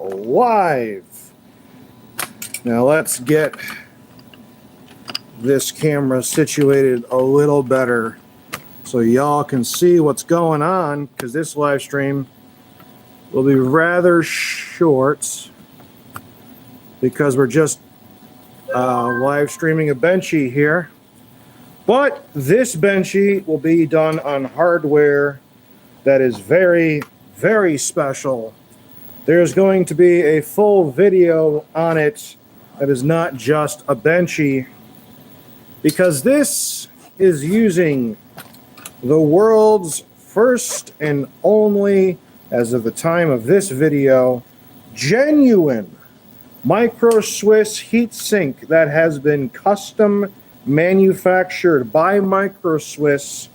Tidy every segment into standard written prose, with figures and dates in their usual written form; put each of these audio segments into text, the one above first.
live. Now let's get this camera situated a little better so y'all can see what's going on, because this live stream will be rather short because we're just live streaming a Benchy here. But this Benchy will be done on hardware that is very, very special. There's going to be a full video on it that is not just a Benchy, because this is using the world's first and only, as of the time of this video, genuine MicroSwiss heatsink that has been custom manufactured by MicroSwiss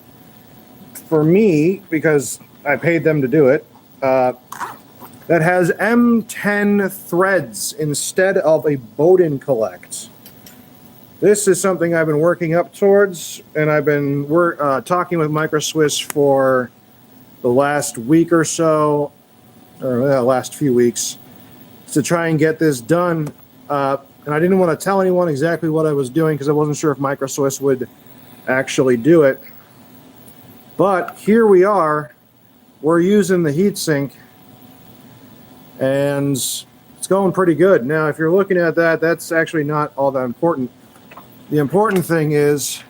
for me, because I paid them to do it, that has M10 threads instead of a Bowden collect. This is something I've been working up towards, and I've been talking with MicroSwiss for the last week or so, or last few weeks, to try and get this done. And I didn't want to tell anyone exactly what I was doing because I wasn't sure if MicroSwiss would actually do it. But here we are. We're using the heatsink, and it's going pretty good. Now, if you're looking at that, that's actually not all that important. The important thing is,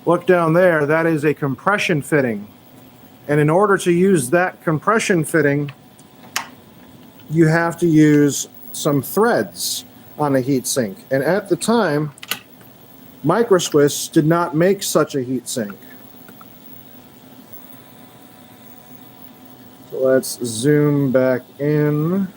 look down there, that is a compression fitting. And in order to use that compression fitting, you have to use some threads on a heatsink. And at the time, MicroSwiss did not make such a heatsink. So let's zoom back in.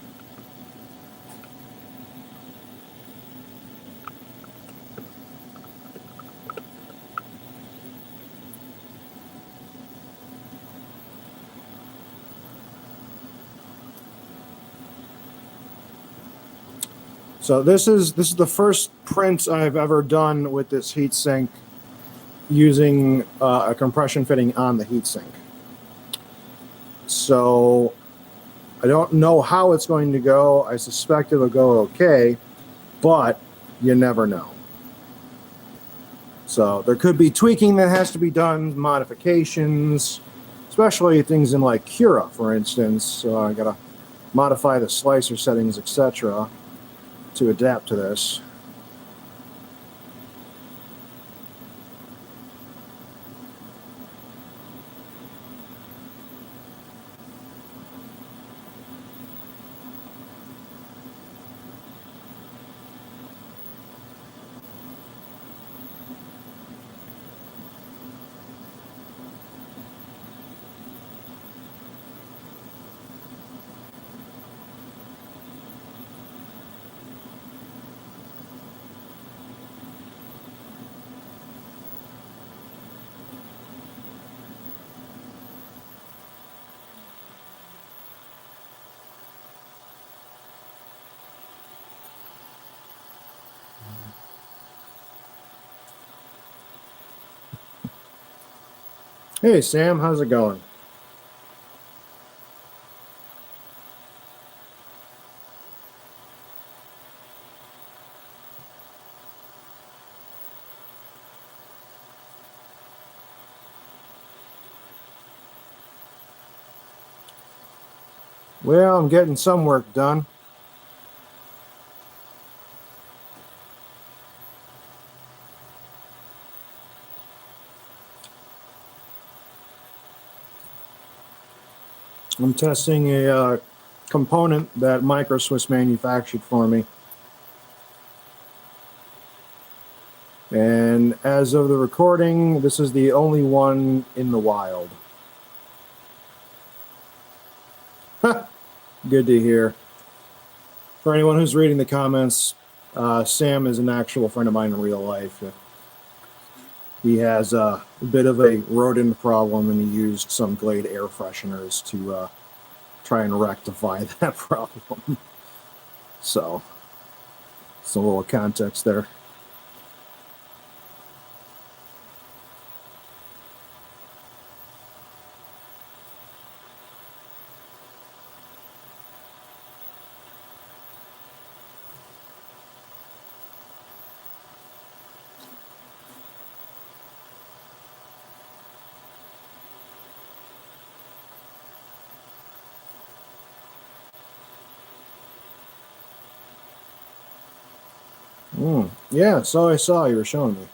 So this is the first print I've ever done with this heatsink using a compression fitting on the heatsink. So I don't know how it's going to go. I suspect it'll go okay, but you never know. So there could be tweaking that has to be done, modifications, especially things in like Cura, for instance. So I gotta modify the slicer settings, etc., to adapt to this. Hey Sam, how's it going? Well, I'm getting some work done. I'm testing a component that MicroSwiss manufactured for me. And as of the recording, this is the only one in the wild. Good to hear. For anyone who's reading the comments, Sam is an actual friend of mine in real life. He has a bit of a rodent problem, and he used some Glade air fresheners to try and rectify that problem. So, some little context there. Yeah, so I saw you were showing me.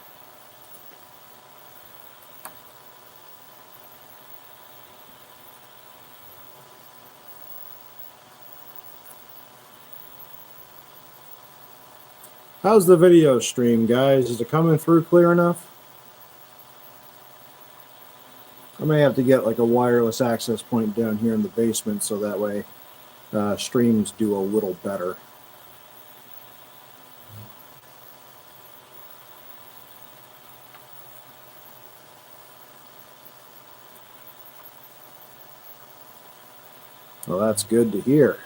How's the video stream, guys? Is it coming through clear enough? I may have to get like a wireless access point down here in the basement so that way streams do a little better. Well, that's good to hear.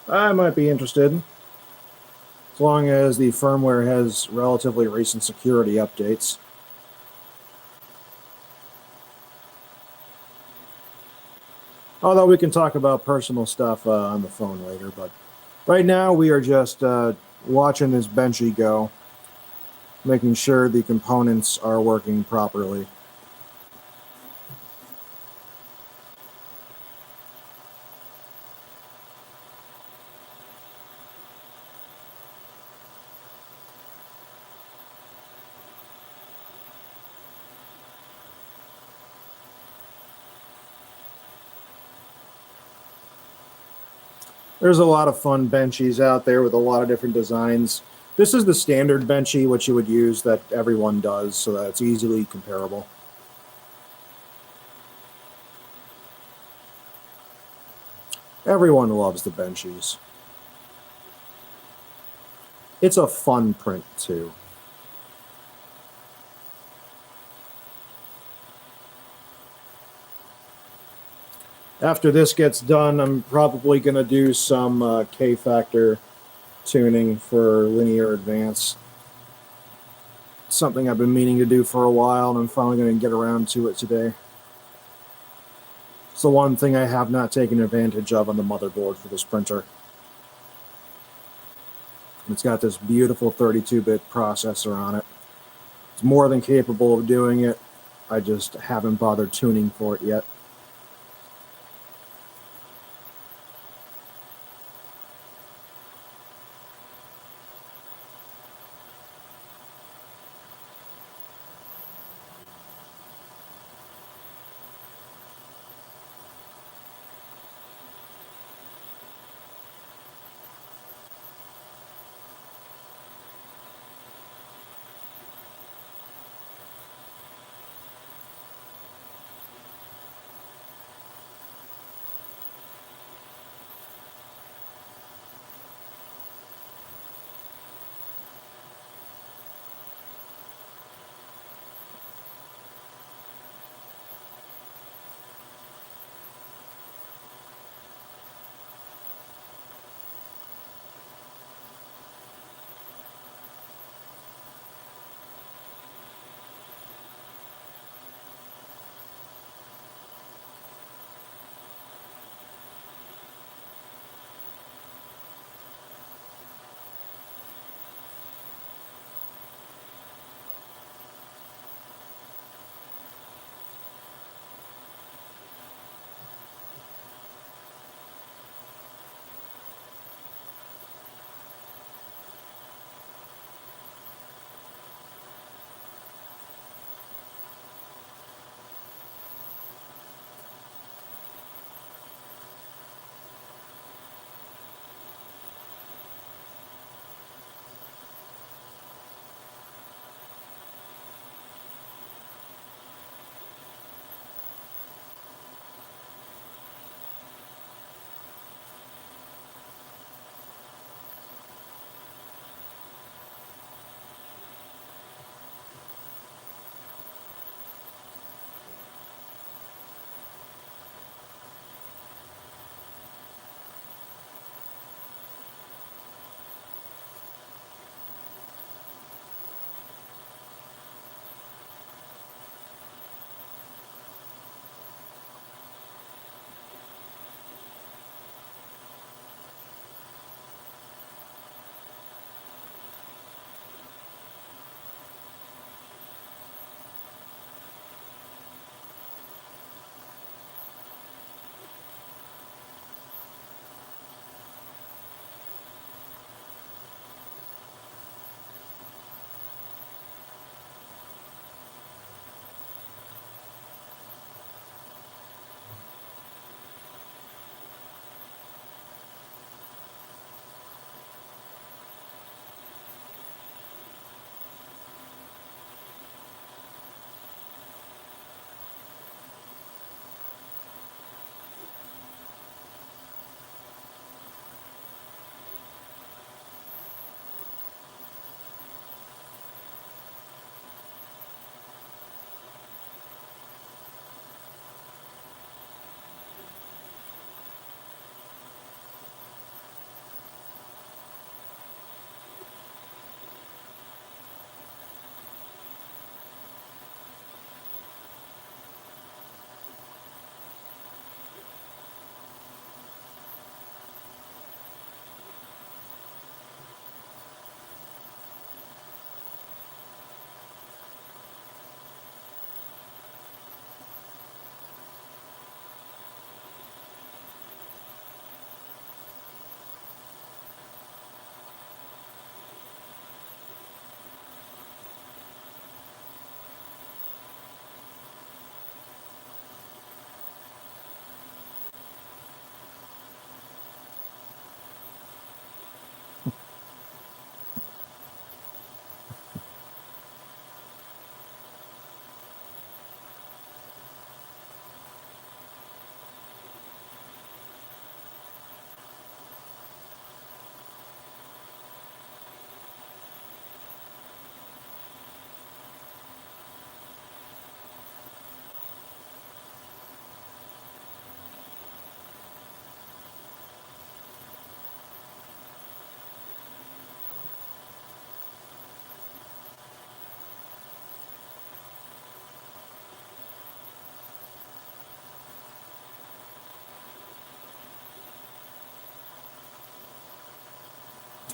I might be interested, as long as the firmware has relatively recent security updates. Although we can talk about personal stuff on the phone later, but right now we are just watching this benchy go, making sure the components are working properly. There's a lot of fun benchies out there with a lot of different designs. This is the standard benchy, which you would use, that everyone does, so that it's easily comparable. Everyone loves the benchies. It's a fun print, too. After this gets done, I'm probably going to do some K-factor tuning for linear advance. Something I've been meaning to do for a while, and I'm finally going to get around to it today. It's the one thing I have not taken advantage of on the motherboard for this printer. It's got this beautiful 32-bit processor on it. It's more than capable of doing it. I just haven't bothered tuning for it yet.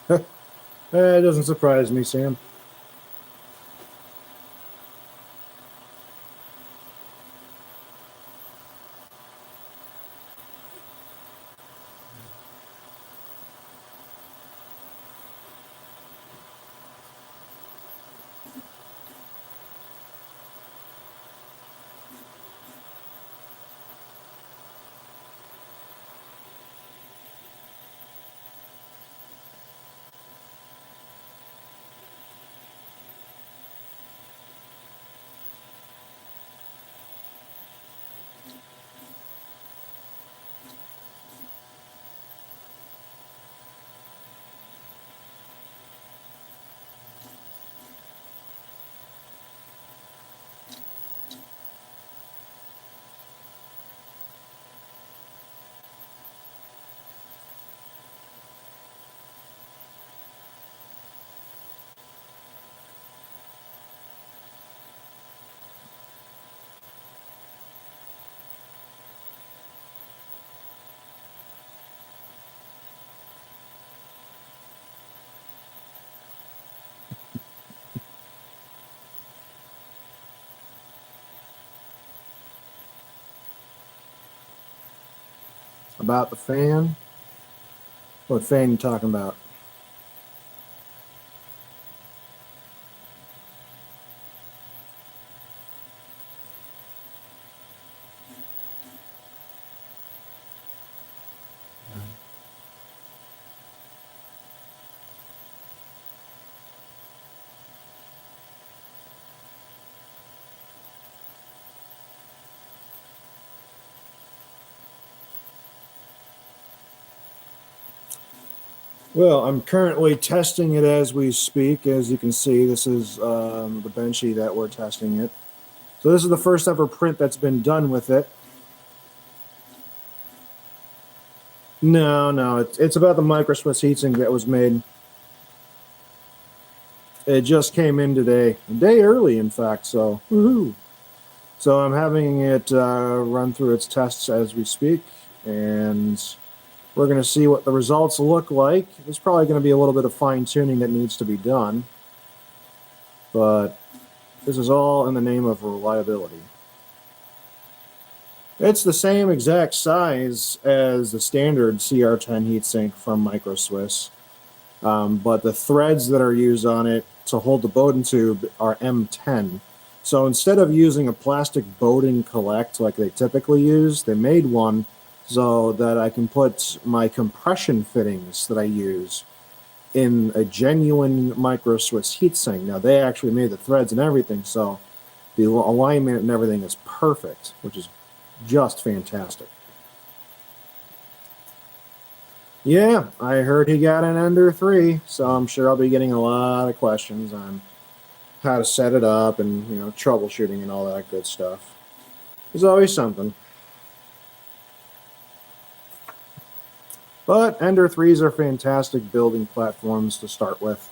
It doesn't surprise me, Sam. About the fan? What fan you talking about? Well, I'm currently testing it as we speak. As you can see, this is the Benchy that we're testing it. So this is the first ever print that's been done with it. No, it's about the MicroSwiss heatsink that was made. It just came in today, a day early, in fact. So, woohoo! So I'm having it run through its tests as we speak, and we're going to see what the results look like. There's probably going to be a little bit of fine tuning that needs to be done, but this is all in the name of reliability. It's the same exact size as the standard CR10 heatsink from MicroSwiss, but the threads that are used on it to hold the Bowden tube are M10. So instead of using a plastic Bowden collect like they typically use, they made one so that I can put my compression fittings that I use in a genuine MicroSwiss heatsink. Now, they actually made the threads and everything, so the alignment and everything is perfect, which is just fantastic. Yeah, I heard he got an Ender 3, so I'm sure I'll be getting a lot of questions on how to set it up and, you know, troubleshooting and all that good stuff. There's always something. But Ender 3s are fantastic building platforms to start with.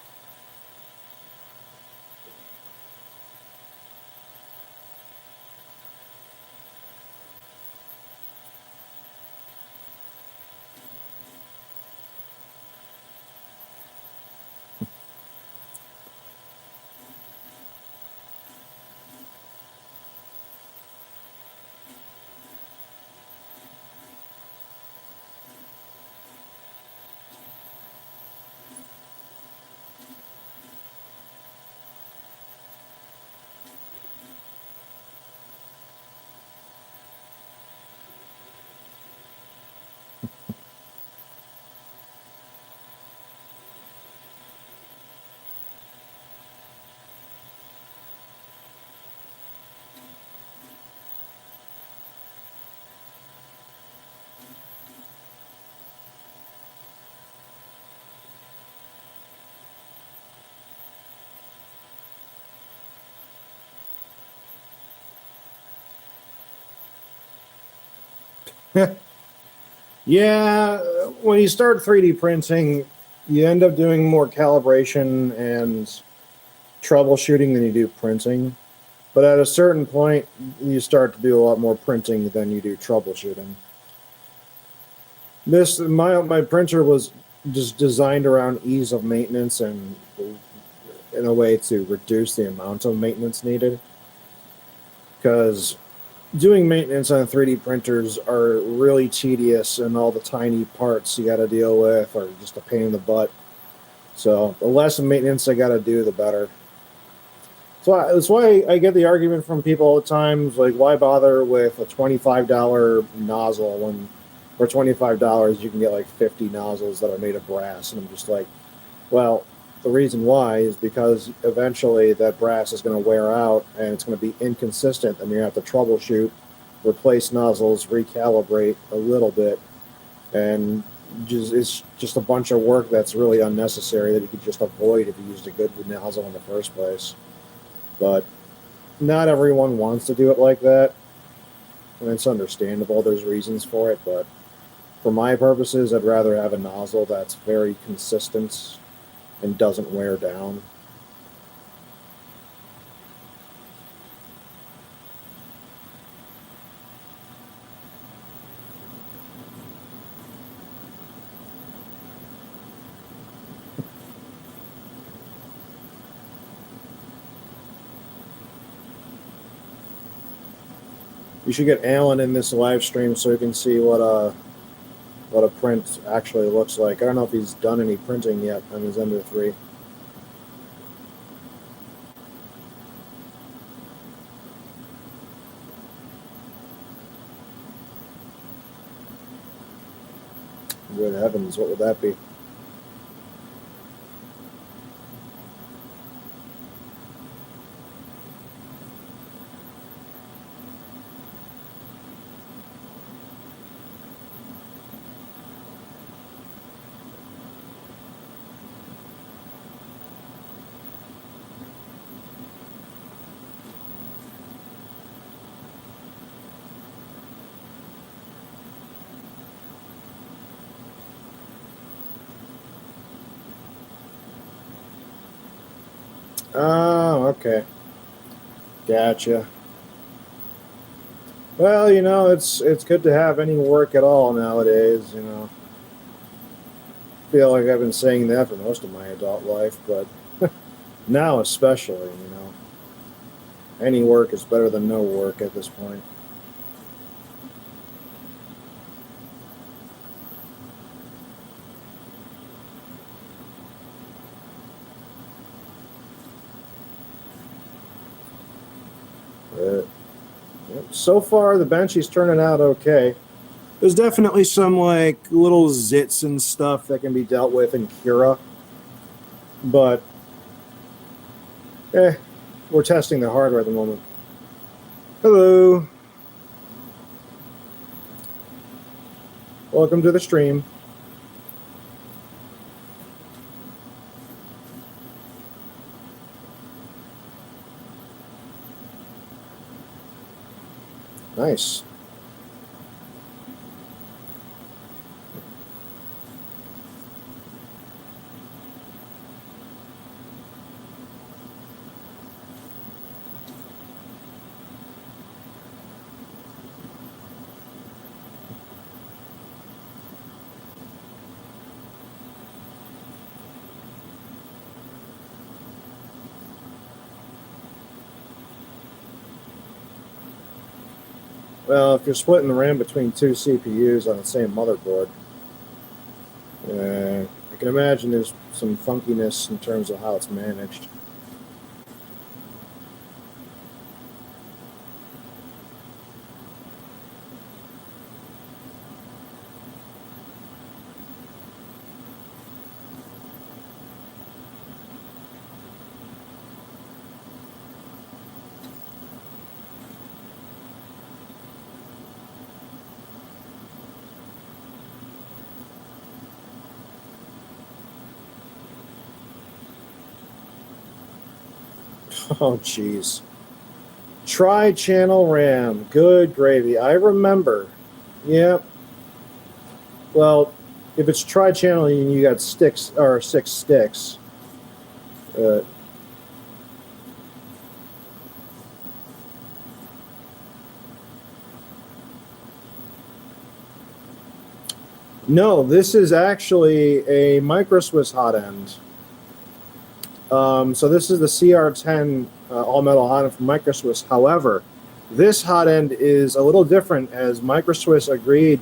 Yeah, when you start 3D printing, you end up doing more calibration and troubleshooting than you do printing. But at a certain point, you start to do a lot more printing than you do troubleshooting. My printer was just designed around ease of maintenance and in a way to reduce the amount of maintenance needed. Because doing maintenance on 3D printers are really tedious, and all the tiny parts you got to deal with are just a pain in the butt. So the less maintenance I got to do, the better. So that's why I get the argument from people all the time, like, why bother with a $25 nozzle when for $25 you can get like 50 nozzles that are made of brass? And I'm just like, well, the reason why is because eventually that brass is going to wear out and it's going to be inconsistent, and you're going to have to troubleshoot, replace nozzles, recalibrate a little bit, and it's just a bunch of work that's really unnecessary that you could just avoid if you used a good nozzle in the first place. But not everyone wants to do it like that, and it's understandable. There's reasons for it, but for my purposes, I'd rather have a nozzle that's very consistent and doesn't wear down. You should get Alan in this live stream so you can see what a print actually looks like. I don't know if he's done any printing yet on his Ender 3. Good heavens, what would that be? Oh, okay. Gotcha. Well, it's good to have any work at all nowadays. I feel like I've been saying that for most of my adult life, but now especially. Any work is better than no work at this point. But so far, the Benchy's turning out okay. There's definitely some like little zits and stuff that can be dealt with in Cura, but we're testing the hardware at the moment. Hello. Welcome to the stream. Nice. Well, if you're splitting the RAM between two CPUs on the same motherboard, I can imagine there's some funkiness in terms of how it's managed. Oh, jeez. Tri-channel RAM. Good gravy. I remember. Yep. Well, if it's tri-channel and you got six sticks, No, this is actually a MicroSwiss hot end. So this is the CR10 all-metal hot end from MicroSwiss. However, this hot end is a little different, as MicroSwiss agreed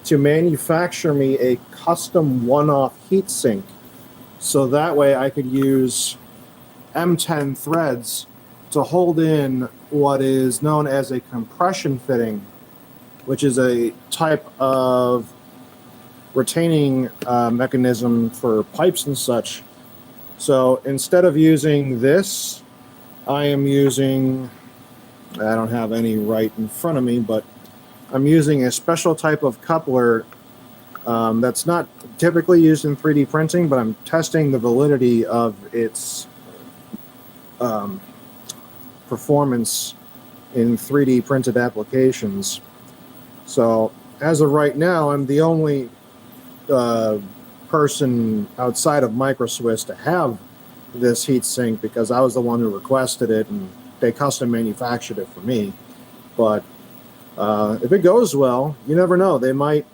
to manufacture me a custom one-off heatsink. So that way I could use M10 threads to hold in what is known as a compression fitting, which is a type of retaining mechanism for pipes and such. So instead of using this, I am using, I don't have any right in front of me, but I'm using a special type of coupler that's not typically used in 3D printing, but I'm testing the validity of its performance in 3D printed applications. So as of right now, I'm the only person outside of MicroSwiss to have this heatsink, because I was the one who requested it and they custom manufactured it for me. But if it goes well, you never know. They might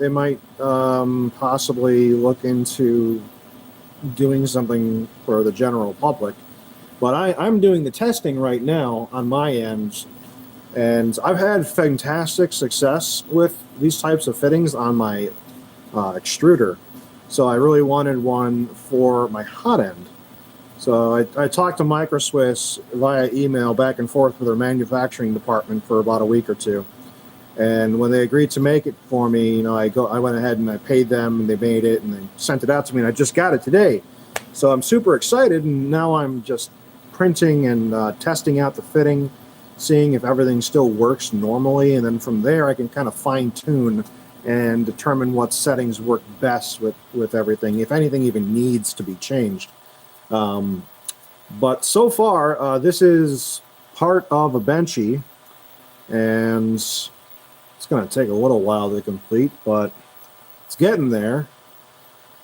possibly look into doing something for the general public. But I'm doing the testing right now on my end, and I've had fantastic success with these types of fittings on my extruder. So I really wanted one for my hot end. So I talked to MicroSwiss via email back and forth with their manufacturing department for about a week or two. And when they agreed to make it for me, you know, I went ahead and I paid them, and they made it and they sent it out to me, and I just got it today. So I'm super excited, and now I'm just printing and testing out the fitting, seeing if everything still works normally, and then from there I can kind of fine tune and determine what settings work best with everything, if anything even needs to be changed. But so far, this is part of a benchy, and it's going to take a little while to complete, but it's getting there.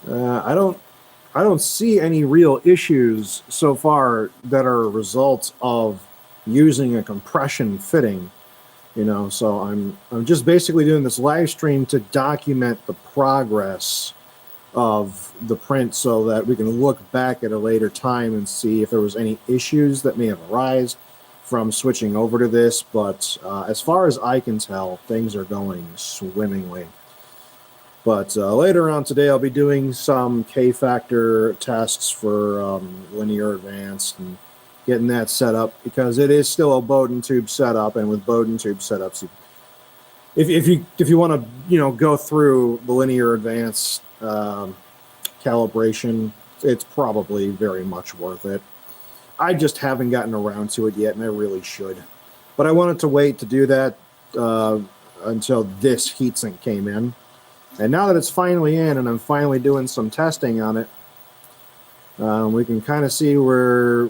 I don't see any real issues so far that are results of using a compression fitting. You know, so I'm just basically doing this live stream to document the progress of the print, so that we can look back at a later time and see if there was any issues that may have arisen from switching over to this. But as far as I can tell, things are going swimmingly. But later on today, I'll be doing some K-factor tests for linear advanced and getting that set up, because it is still a Bowden tube setup, and with Bowden tube setups, if you want to go through the linear advanced calibration, it's probably very much worth it. I just haven't gotten around to it yet, and I really should. But I wanted to wait to do that until this heatsink came in. And now that it's finally in and I'm finally doing some testing on it, we can kind of see where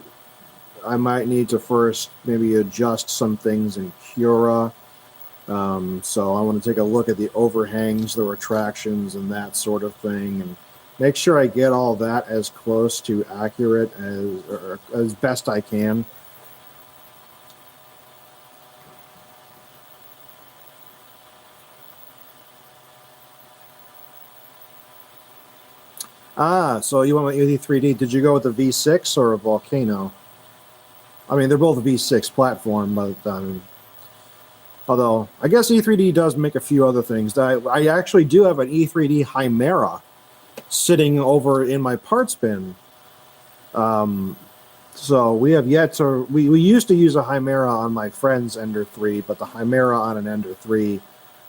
I might need to first maybe adjust some things in Cura. So I want to take a look at the overhangs, the retractions, and that sort of thing, and make sure I get all that as close to accurate as best I can. So you went with E3D. Did you go with a V6 or a Volcano? I mean, they're both a V6 platform, but although I guess E3D does make a few other things. I actually do have an E3D Chimera sitting over in my parts bin. So we have yet to. We used to use a Chimera on my friend's Ender 3, but the Chimera on an Ender 3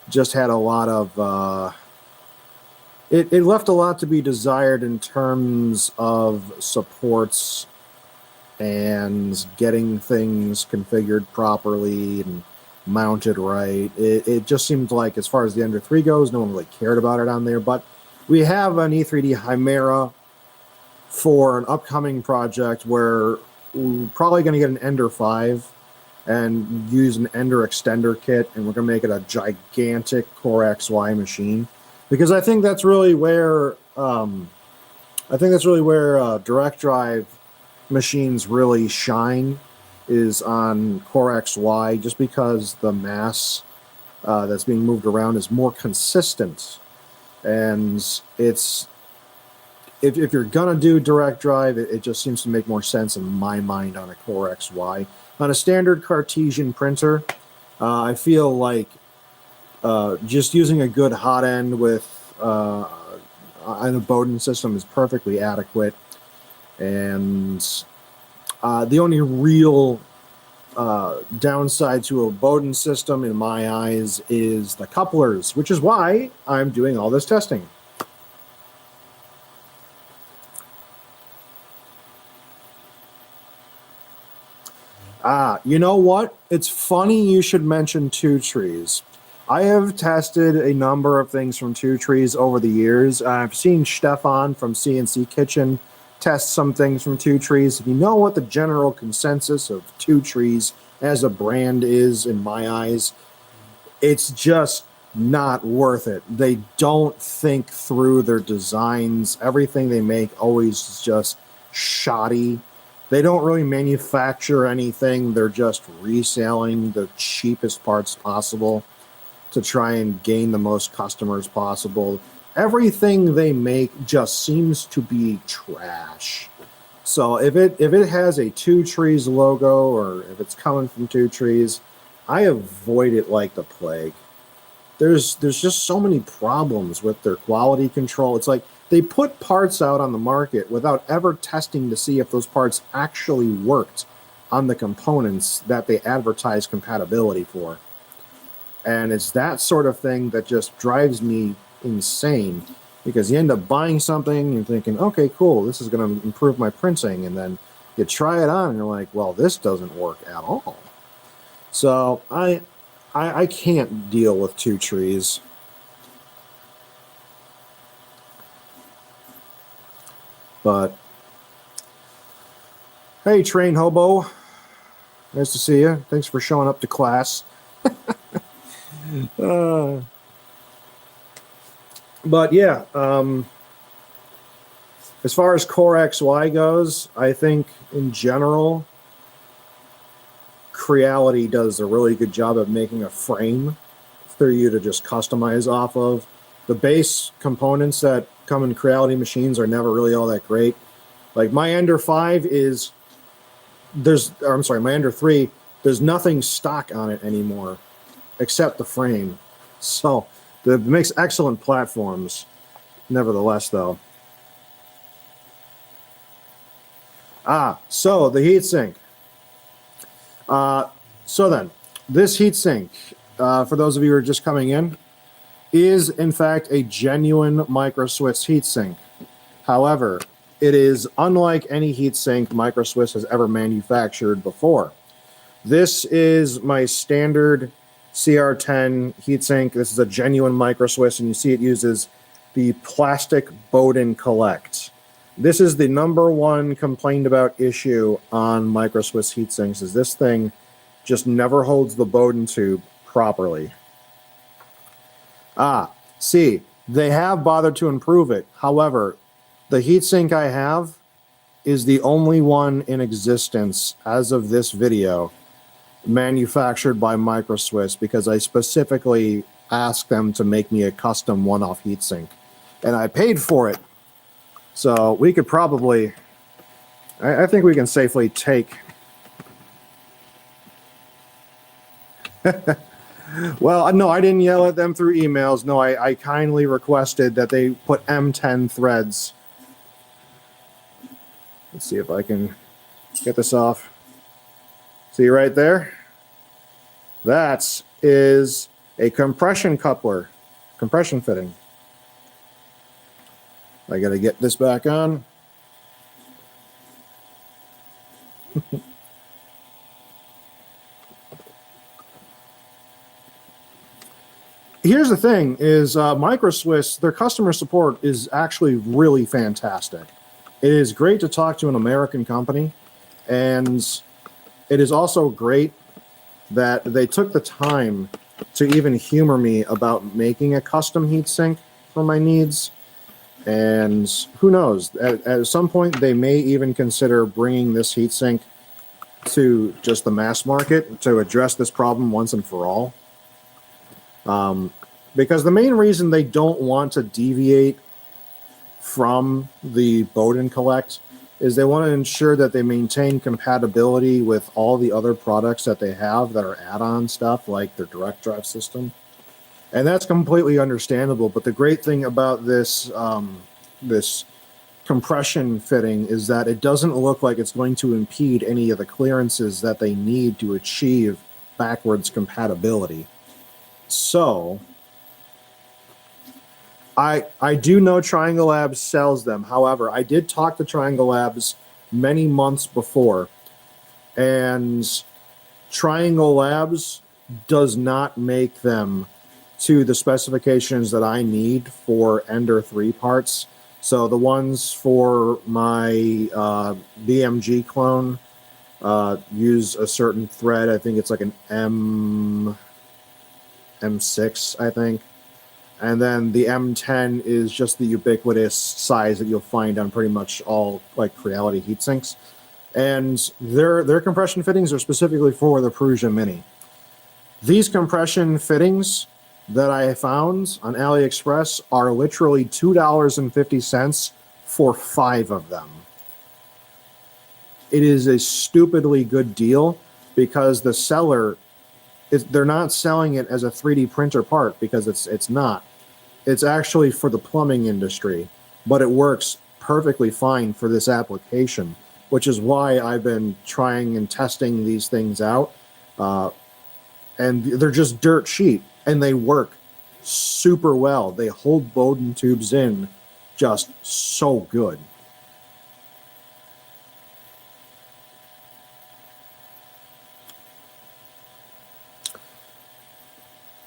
just had a lot of. It left a lot to be desired in terms of supports and getting things configured properly and mounted right. It just seemed like, as far as the Ender 3 goes, no one really cared about it on there. But we have an E3D Chimera for an upcoming project where we're probably going to get an Ender 5 and use an Ender extender kit, and we're going to make it a gigantic Core XY machine. Because I think that's really where direct drive machines really shine, is on Core XY, just because the mass that's being moved around is more consistent. And it's if you're gonna do direct drive, it just seems to make more sense in my mind on a Core XY. On a standard Cartesian printer, I feel like just using a good hot end with a Bowden system is perfectly adequate. And the only real downside to a Bowden system, in my eyes, is the couplers, which is why I'm doing all this testing. You know what? It's funny you should mention Two Trees. I have tested a number of things from Two Trees over the years. I've seen Stefan from CNC Kitchen test some things from Two Trees. If you know what the general consensus of Two Trees as a brand is, in my eyes, it's just not worth it. They don't think through their designs. Everything they make always is just shoddy. They don't really manufacture anything. They're just reselling the cheapest parts possible to try and gain the most customers possible. Everything they make just seems to be trash. So if it has a Two Trees logo, or if it's coming from Two Trees, I avoid it like the plague. There's just so many problems with their quality control. It's like they put parts out on the market without ever testing to see if those parts actually worked on the components that they advertise compatibility for. And it's that sort of thing that just drives me insane, because you end up buying something and thinking, okay, cool, this is going to improve my printing. And then you try it on and you're like, well, this doesn't work at all. So I can't deal with Two Trees. But hey, Train Hobo, nice to see you. Thanks for showing up to class. But yeah, as far as Core XY goes, I think in general, Creality does a really good job of making a frame for you to just customize off of. The base components that come in Creality machines are never really all that great. Like my Ender 5 my Ender 3, there's nothing stock on it anymore except the frame. So it makes excellent platforms, nevertheless, though. So the heatsink. So then, this heatsink, for those of you who are just coming in, is in fact a genuine MicroSwiss heatsink. However, it is unlike any heatsink MicroSwiss has ever manufactured before. This is my standard CR10 heatsink. This is a genuine MicroSwiss, and you see it uses the plastic Bowden Collect. This is the #1 complained about issue on MicroSwiss heatsinks, is this thing just never holds the Bowden tube properly. See, they have bothered to improve it. However, the heatsink I have is the only one in existence as of this video manufactured by MicroSwiss, because I specifically asked them to make me a custom one-off heatsink, and I paid for it. So we could probably, I think we can safely take. Well, no, I didn't yell at them through emails. No, I kindly requested that they put M10 threads. Let's see if I can get this off. See right there? That is a compression coupler, compression fitting. I got to get this back on. Here's the thing, is MicroSwiss, their customer support is actually really fantastic. It is great to talk to an American company, and it is also great that they took the time to even humor me about making a custom heatsink for my needs. And who knows, at some point they may even consider bringing this heatsink to just the mass market to address this problem once and for all. because the main reason they don't want to deviate from the Bowden Collect is they want to ensure that they maintain compatibility with all the other products that they have that are add-on stuff, like their direct drive system. And that's completely understandable. But the great thing about this this compression fitting is that it doesn't look like it's going to impede any of the clearances that they need to achieve backwards compatibility. So I do know Triangle Labs sells them. However, I did talk to Triangle Labs many months before, and Triangle Labs does not make them to the specifications that I need for Ender 3 parts. So the ones for my BMG clone use a certain thread. I think it's like an M6, I think. And then the M10 is just the ubiquitous size that you'll find on pretty much all like Creality heatsinks. And their compression fittings are specifically for the Prusa Mini. These compression fittings that I found on AliExpress are literally $2.50 for 5 of them. It is a stupidly good deal because the seller, they're not selling it as a 3D printer part because it's not. It's actually for the plumbing industry, but it works perfectly fine for this application, which is why I've been trying and testing these things out. And they're just dirt cheap, and they work super well. They hold Bowden tubes in just so good.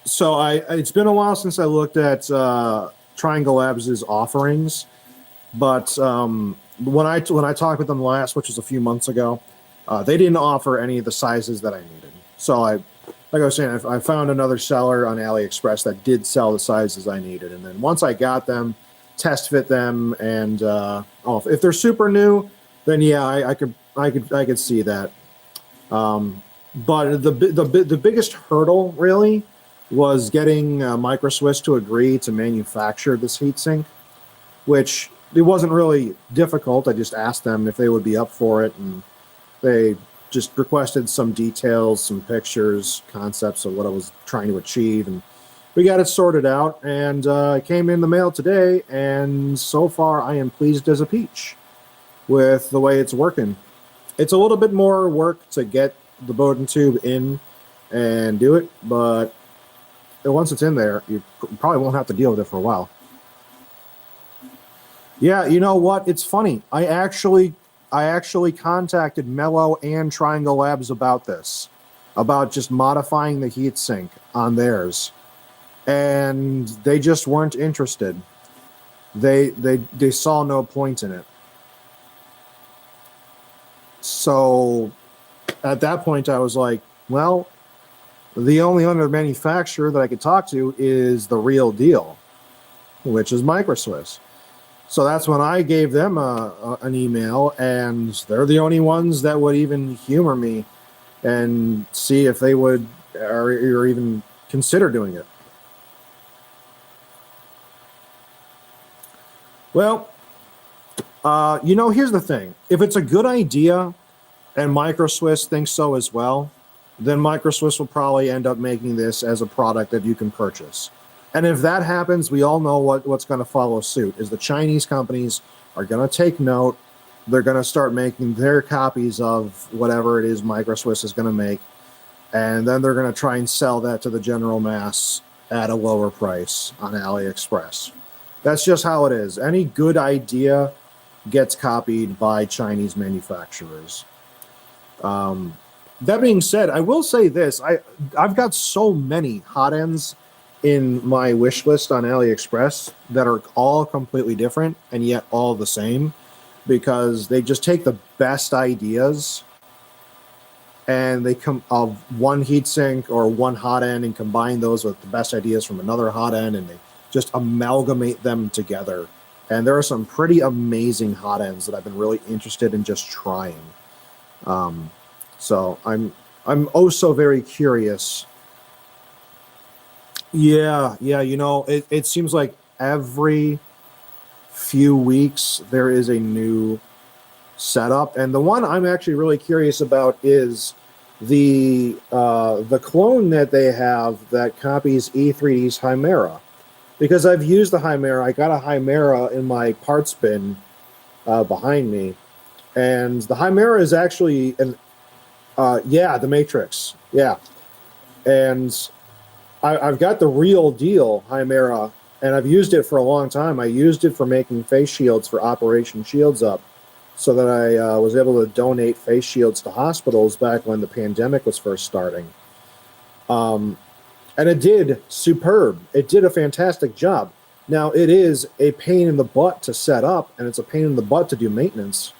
So it's been a while since I looked at Triangle Labs' offerings, but when I talked with them last, which was a few months ago, they didn't offer any of the sizes that I needed. So like I was saying, I found another seller on AliExpress that did sell the sizes I needed, and then once I got them, test fit them, and if they're super new, then yeah, I could see that. But the biggest hurdle really was getting MicroSwiss to agree to manufacture this heatsink, which it wasn't really difficult. I just asked them if they would be up for it, and they just requested some details, some pictures, concepts of what I was trying to achieve, and we got it sorted out, and it came in the mail today, and so far I am pleased as a peach with the way it's working. It's a little bit more work to get the Bowden tube in and do it, but once it's in there, you probably won't have to deal with it for a while. Yeah, you know what? It's funny. I actually contacted Mello and Triangle Labs about this, about just modifying the heatsink on theirs, and they just weren't interested. They saw no point in it. So at that point, I was like, well, the only other manufacturer that I could talk to is the real deal, which is MicroSwiss. So that's when I gave them an email, and they're the only ones that would even humor me and see if they would or even consider doing it. Well, here's the thing. If it's a good idea and MicroSwiss thinks so as well, then MicroSwiss will probably end up making this as a product that you can purchase. And if that happens, we all know what's going to follow suit, is the Chinese companies are going to take note. They're going to start making their copies of whatever it is MicroSwiss is going to make, and then they're going to try and sell that to the general mass at a lower price on AliExpress. That's just how it is. Any good idea gets copied by Chinese manufacturers. That being said, I will say this. I've got so many hot ends in my wish list on AliExpress that are all completely different and yet all the same, because they just take the best ideas and they come of one heatsink or one hot end and combine those with the best ideas from another hot end, and they just amalgamate them together. And there are some pretty amazing hot ends that I've been really interested in just trying. So I'm oh so very curious Yeah, yeah. It seems like every few weeks there is a new setup, and the one I'm actually really curious about is the clone that they have that copies E3D's Chimera. Because I've used the Chimera, I got a Chimera in my parts bin behind me, and the Chimera is actually yeah, the Matrix, yeah, and I've got the real deal Chimera, and I've used it for a long time. I used it for making face shields for Operation Shields Up, so that I was able to donate face shields to hospitals back when the pandemic was first starting. Um, and it did superb. It did a fantastic job. Now, it is a pain in the butt to set up, and it's a pain in the butt to do maintenance.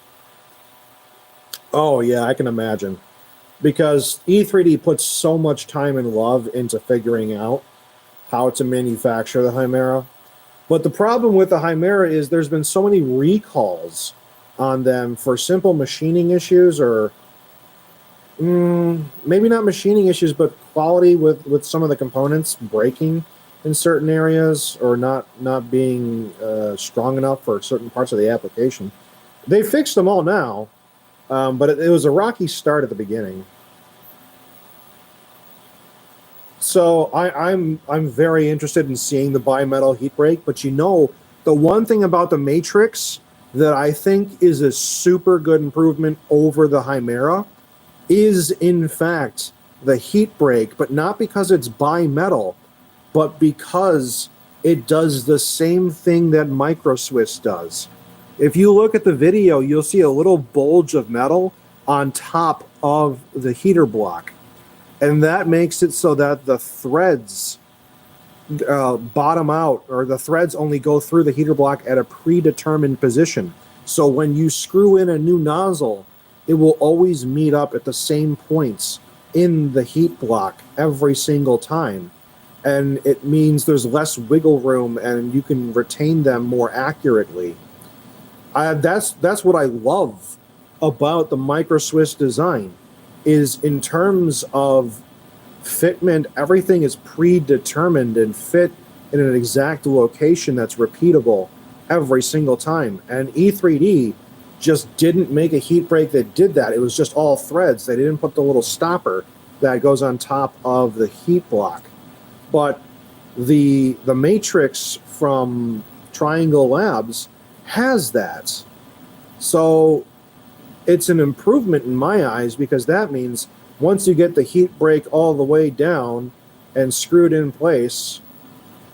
Oh, yeah, I can imagine. Because E3D puts so much time and love into figuring out how to manufacture the Chimera. But the problem with the Chimera is there's been so many recalls on them for simple machining issues, or maybe not machining issues, but quality with some of the components breaking in certain areas, or not being strong enough for certain parts of the application. They fixed them all now, but it was a rocky start at the beginning. So I'm very interested in seeing the bimetal heat break. But the one thing about the Matrix that I think is a super good improvement over the Chimera is, in fact, the heat break, but not because it's bimetal, but because it does the same thing that MicroSwiss does. If you look at the video, you'll see a little bulge of metal on top of the heater block. And that makes it so that the threads bottom out, or the threads only go through the heater block at a predetermined position. So when you screw in a new nozzle, it will always meet up at the same points in the heat block every single time. And it means there's less wiggle room, and you can retain them more accurately. That's what I love about the MicroSwiss design, is in terms of fitment, everything is predetermined and fit in an exact location that's repeatable every single time. And E3D just didn't make a heat break that did that. It was just all threads. They didn't put the little stopper that goes on top of the heat block. But the Matrix from Triangle Labs has that. So it's an improvement in my eyes, because that means once you get the heat break all the way down and screwed in place,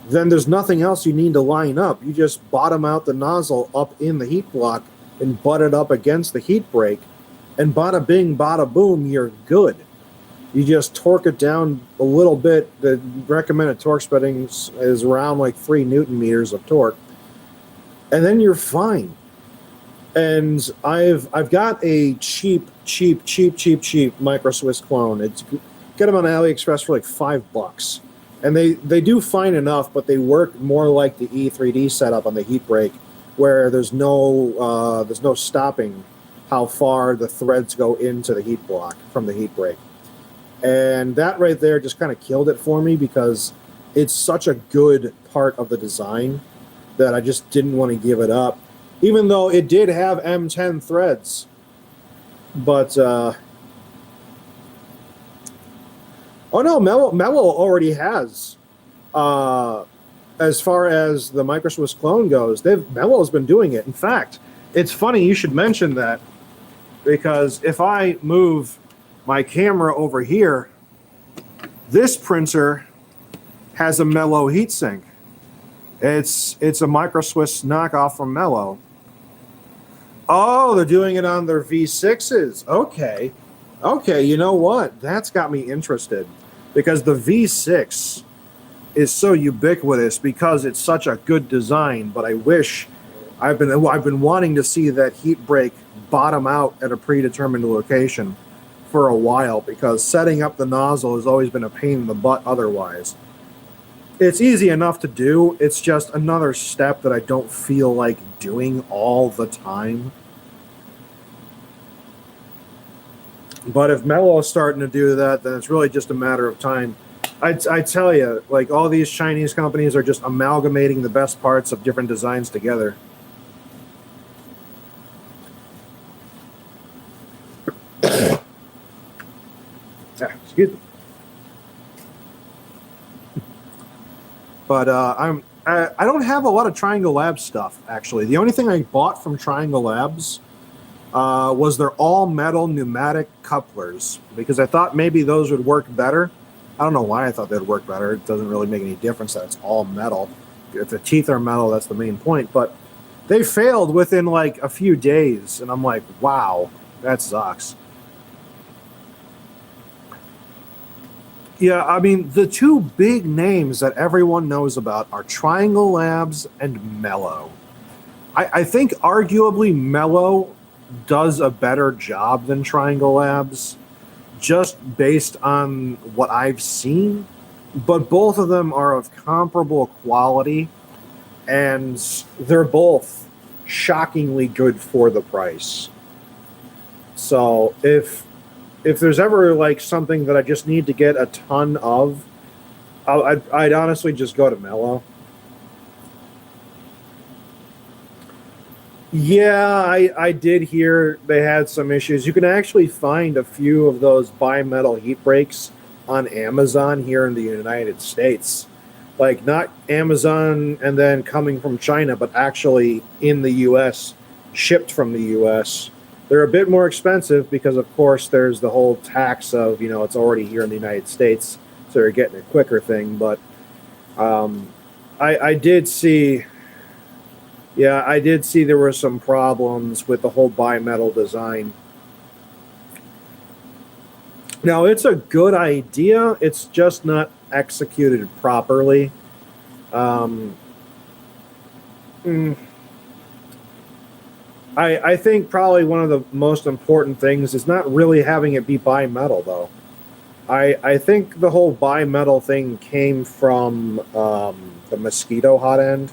then there's nothing else you need to line up. You just bottom out the nozzle up in the heat block and butt it up against the heat break, and bada bing, bada boom, you're good. You just torque it down a little bit. The recommended torque setting is around like 3 Newton meters of torque, and then you're fine. And I've got a cheap MicroSwiss clone. It's get them on AliExpress for like $5, and they do fine enough, but they work more like the E3D setup on the heat break, where there's no stopping how far the threads go into the heat block from the heat break. And that right there just kind of killed it for me, because it's such a good part of the design that I just didn't want to give it up, even though it did have M10 threads. But oh no, Mello already has. As far as the MicroSwiss clone goes, Mello's been doing it. In fact, it's funny you should mention that, because if I move my camera over here, this printer has a Mello heatsink. It's a MicroSwiss knockoff from Mello. Oh, they're doing it on their V6s. Okay, you know what? That's got me interested, because the V6 is so ubiquitous because it's such a good design. But I wish I've been wanting to see that heat break bottom out at a predetermined location for a while, because setting up the nozzle has always been a pain in the butt otherwise. It's easy enough to do. It's just another step that I don't feel like doing all the time. But if Mello is starting to do that, then it's really just a matter of time I tell you, like all these Chinese companies are just amalgamating the best parts of different designs together. Excuse me. But I don't have a lot of Triangle Labs stuff actually. The only thing I bought from Triangle Labs was their all metal pneumatic couplers because I thought maybe those would work better. I don't know why I thought they'd work better. It doesn't really make any difference that it's all metal. If the teeth are metal, that's the main point. But they failed within like a few days, and I'm like, wow, that sucks. Yeah, I mean, the two big names that everyone knows about are Triangle Labs and Mellow. I think arguably Mellow does a better job than Triangle Labs, just based on what I've seen. But both of them are of comparable quality, and they're both shockingly good for the price. So if there's ever like something that I just need to get a ton of, I'd honestly just go to Mellow. Yeah, I did hear they had some issues. You can actually find a few of those bimetal heat breaks on Amazon here in the United States. Like not Amazon and then coming from China, but actually in the US, shipped from the US. They're a bit more expensive because of course there's the whole tax of, it's already here in the United States, so you're getting a quicker thing. But I did see I did see there were some problems with the whole bimetal design. Now, it's a good idea. It's just not executed properly. Um, mm, I think probably one of the most important things is not really having it be bimetal, though. I think the whole bimetal thing came from the Mosquito hot end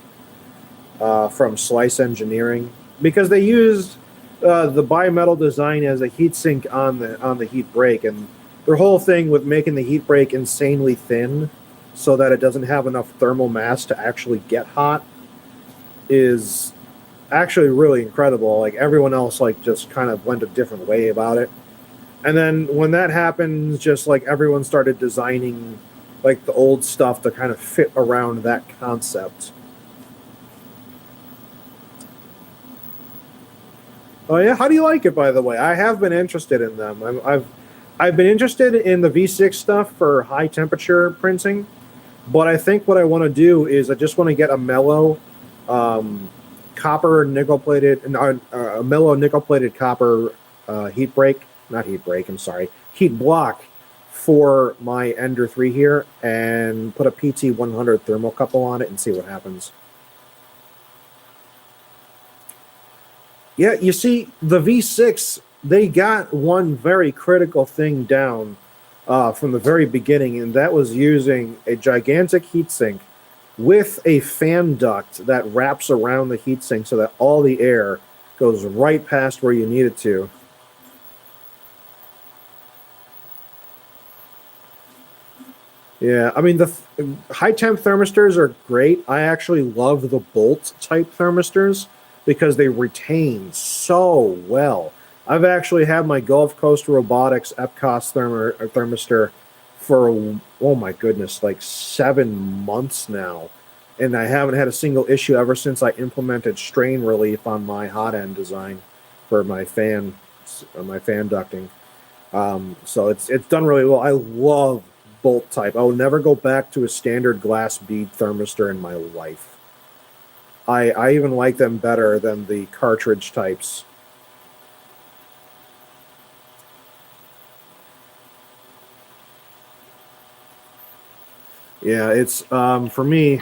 from Slice Engineering because they used the bimetal design as a heat sink on the heat break, and their whole thing with making the heat break insanely thin so that it doesn't have enough thermal mass to actually get hot is actually really incredible. Like everyone else like just kind of went a different way about it. And then when that happens, just like everyone started designing like the old stuff to kind of fit around that concept. Oh yeah, how do you like it? By the way, I have been interested in them. I've been interested in the V6 stuff for high temperature printing, but I think what I want to do is I just want to get a mellow copper nickel plated, a mellow nickel plated copper heat break, not heat break. I'm sorry, heat block for my Ender 3 here, and put a PT 100 thermocouple on it and see what happens. Yeah, you see, the V6, they got one very critical thing down from the very beginning, and that was using a gigantic heatsink with a fan duct that wraps around the heatsink so that all the air goes right past where you need it to. Yeah, I mean, the high temp thermistors are great. I actually love the bolt type thermistors because they retain so well. I've actually had my Gulf Coast Robotics EPCOS thermistor for, oh my goodness, like 7 months now. And I haven't had a single issue ever since I implemented strain relief on my hot end design for my fan ducting. So it's done really well. I love bolt type. I will never go back to a standard glass bead thermistor in my life. I even like them better than the cartridge types. Yeah, it's for me.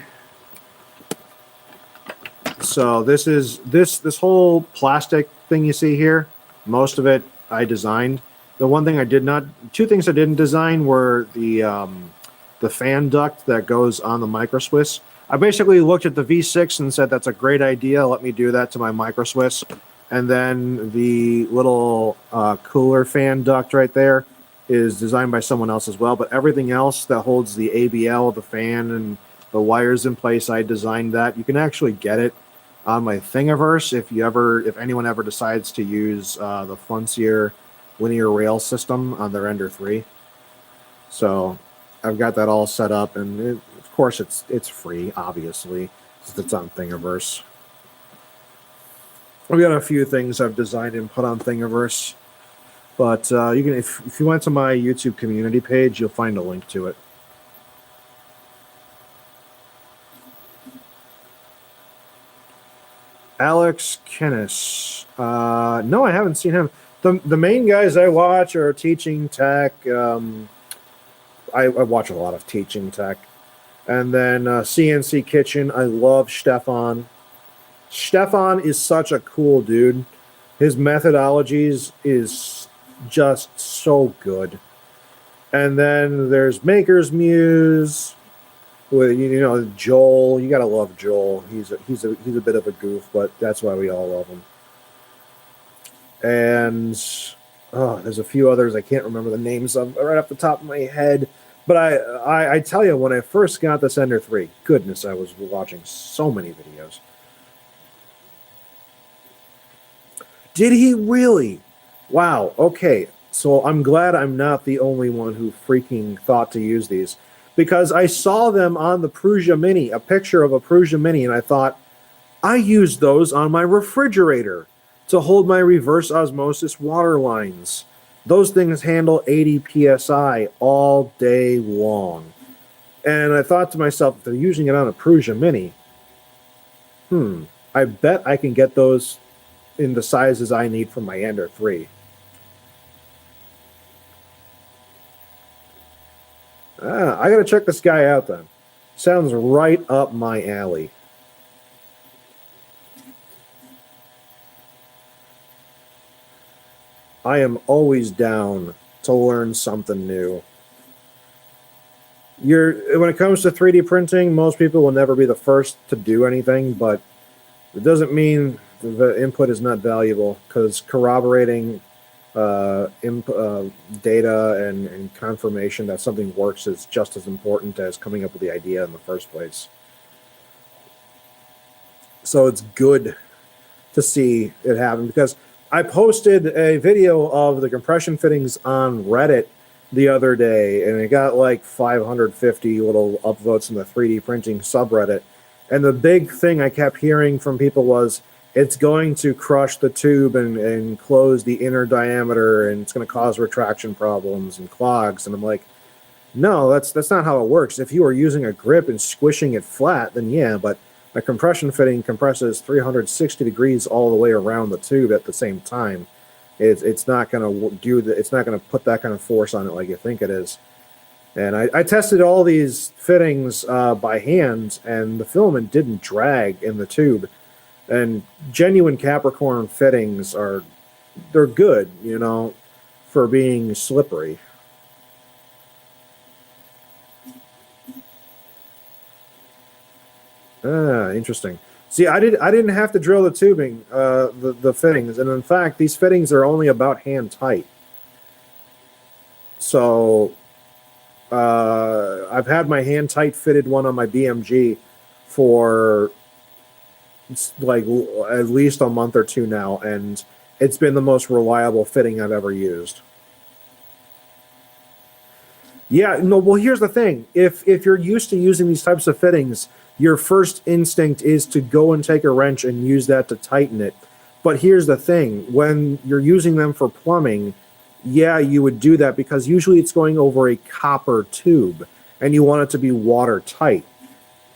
So this whole plastic thing you see here, most of it I designed. The one thing I did not, two things I didn't design were the fan duct that goes on the MicroSwiss. I basically looked at the V6 and said, that's a great idea. Let me do that to my MicroSwiss. And then the little cooler fan duct right there, is designed by someone else as well, but everything else that holds the ABL, the fan, and the wires in place, I designed that. You can actually get it on my Thingiverse if anyone ever decides to use the Fluncier linear rail system on their Ender 3. So I've got that all set up, and of course it's free, obviously, since it's on Thingiverse. I've got a few things I've designed and put on Thingiverse, but you can if you went to my YouTube community page, you'll find a link to it. Alex Kennis. No, I haven't seen him. The main guys I watch are Teaching Tech. I watch a lot of Teaching Tech. And then CNC Kitchen. I love Stefan. Stefan is such a cool dude. His methodologies is just so good. And then there's Maker's Muse with Joel. You gotta love Joel. He's a bit of a goof, but that's why we all love him. And there's a few others I can't remember the names of right off the top of my head. But I tell you, when I first got this Ender 3, goodness, I was watching so many videos. Did he really? Wow. Okay. So I'm glad I'm not the only one who freaking thought to use these, because I saw them on the Prusa Mini, a picture of a Prusa Mini, and I thought, I used those on my refrigerator to hold my reverse osmosis water lines. Those things handle 80 psi all day long. And I thought to myself, if they're using it on a Prusa Mini, I bet I can get those in the sizes I need for my Ender 3. I gotta check this guy out then. Sounds right up my alley. I am always down to learn something new. When it comes to 3D printing, most people will never be the first to do anything, but it doesn't mean the input is not valuable, because corroborating data and confirmation that something works is just as important as coming up with the idea in the first place. So it's good to see it happen, because I posted a video of the compression fittings on Reddit the other day, and it got like 550 little upvotes in the 3D printing subreddit. And the big thing I kept hearing from people was, it's going to crush the tube and close the inner diameter, and it's going to cause retraction problems and clogs. And I'm like, no, that's not how it works. If you are using a grip and squishing it flat, then yeah, but a compression fitting compresses 360 degrees all the way around the tube at the same time. It's not going to it's not going to put that kind of force on it like you think it is. And I tested all these fittings by hand, and the filament didn't drag in the tube. And genuine Capricorn fittings they're good, for being slippery. Interesting. See, I didn't have to drill the tubing, the fittings, and in fact, these fittings are only about hand tight. So I've had my hand tight fitted one on my BMG for like at least a month or two now, and it's been the most reliable fitting I've ever used. Yeah, no, well, here's the thing. If you're used to using these types of fittings, your first instinct is to go and take a wrench and use that to tighten it. But here's the thing. When you're using them for plumbing, yeah, you would do that, because usually it's going over a copper tube, and you want it to be watertight.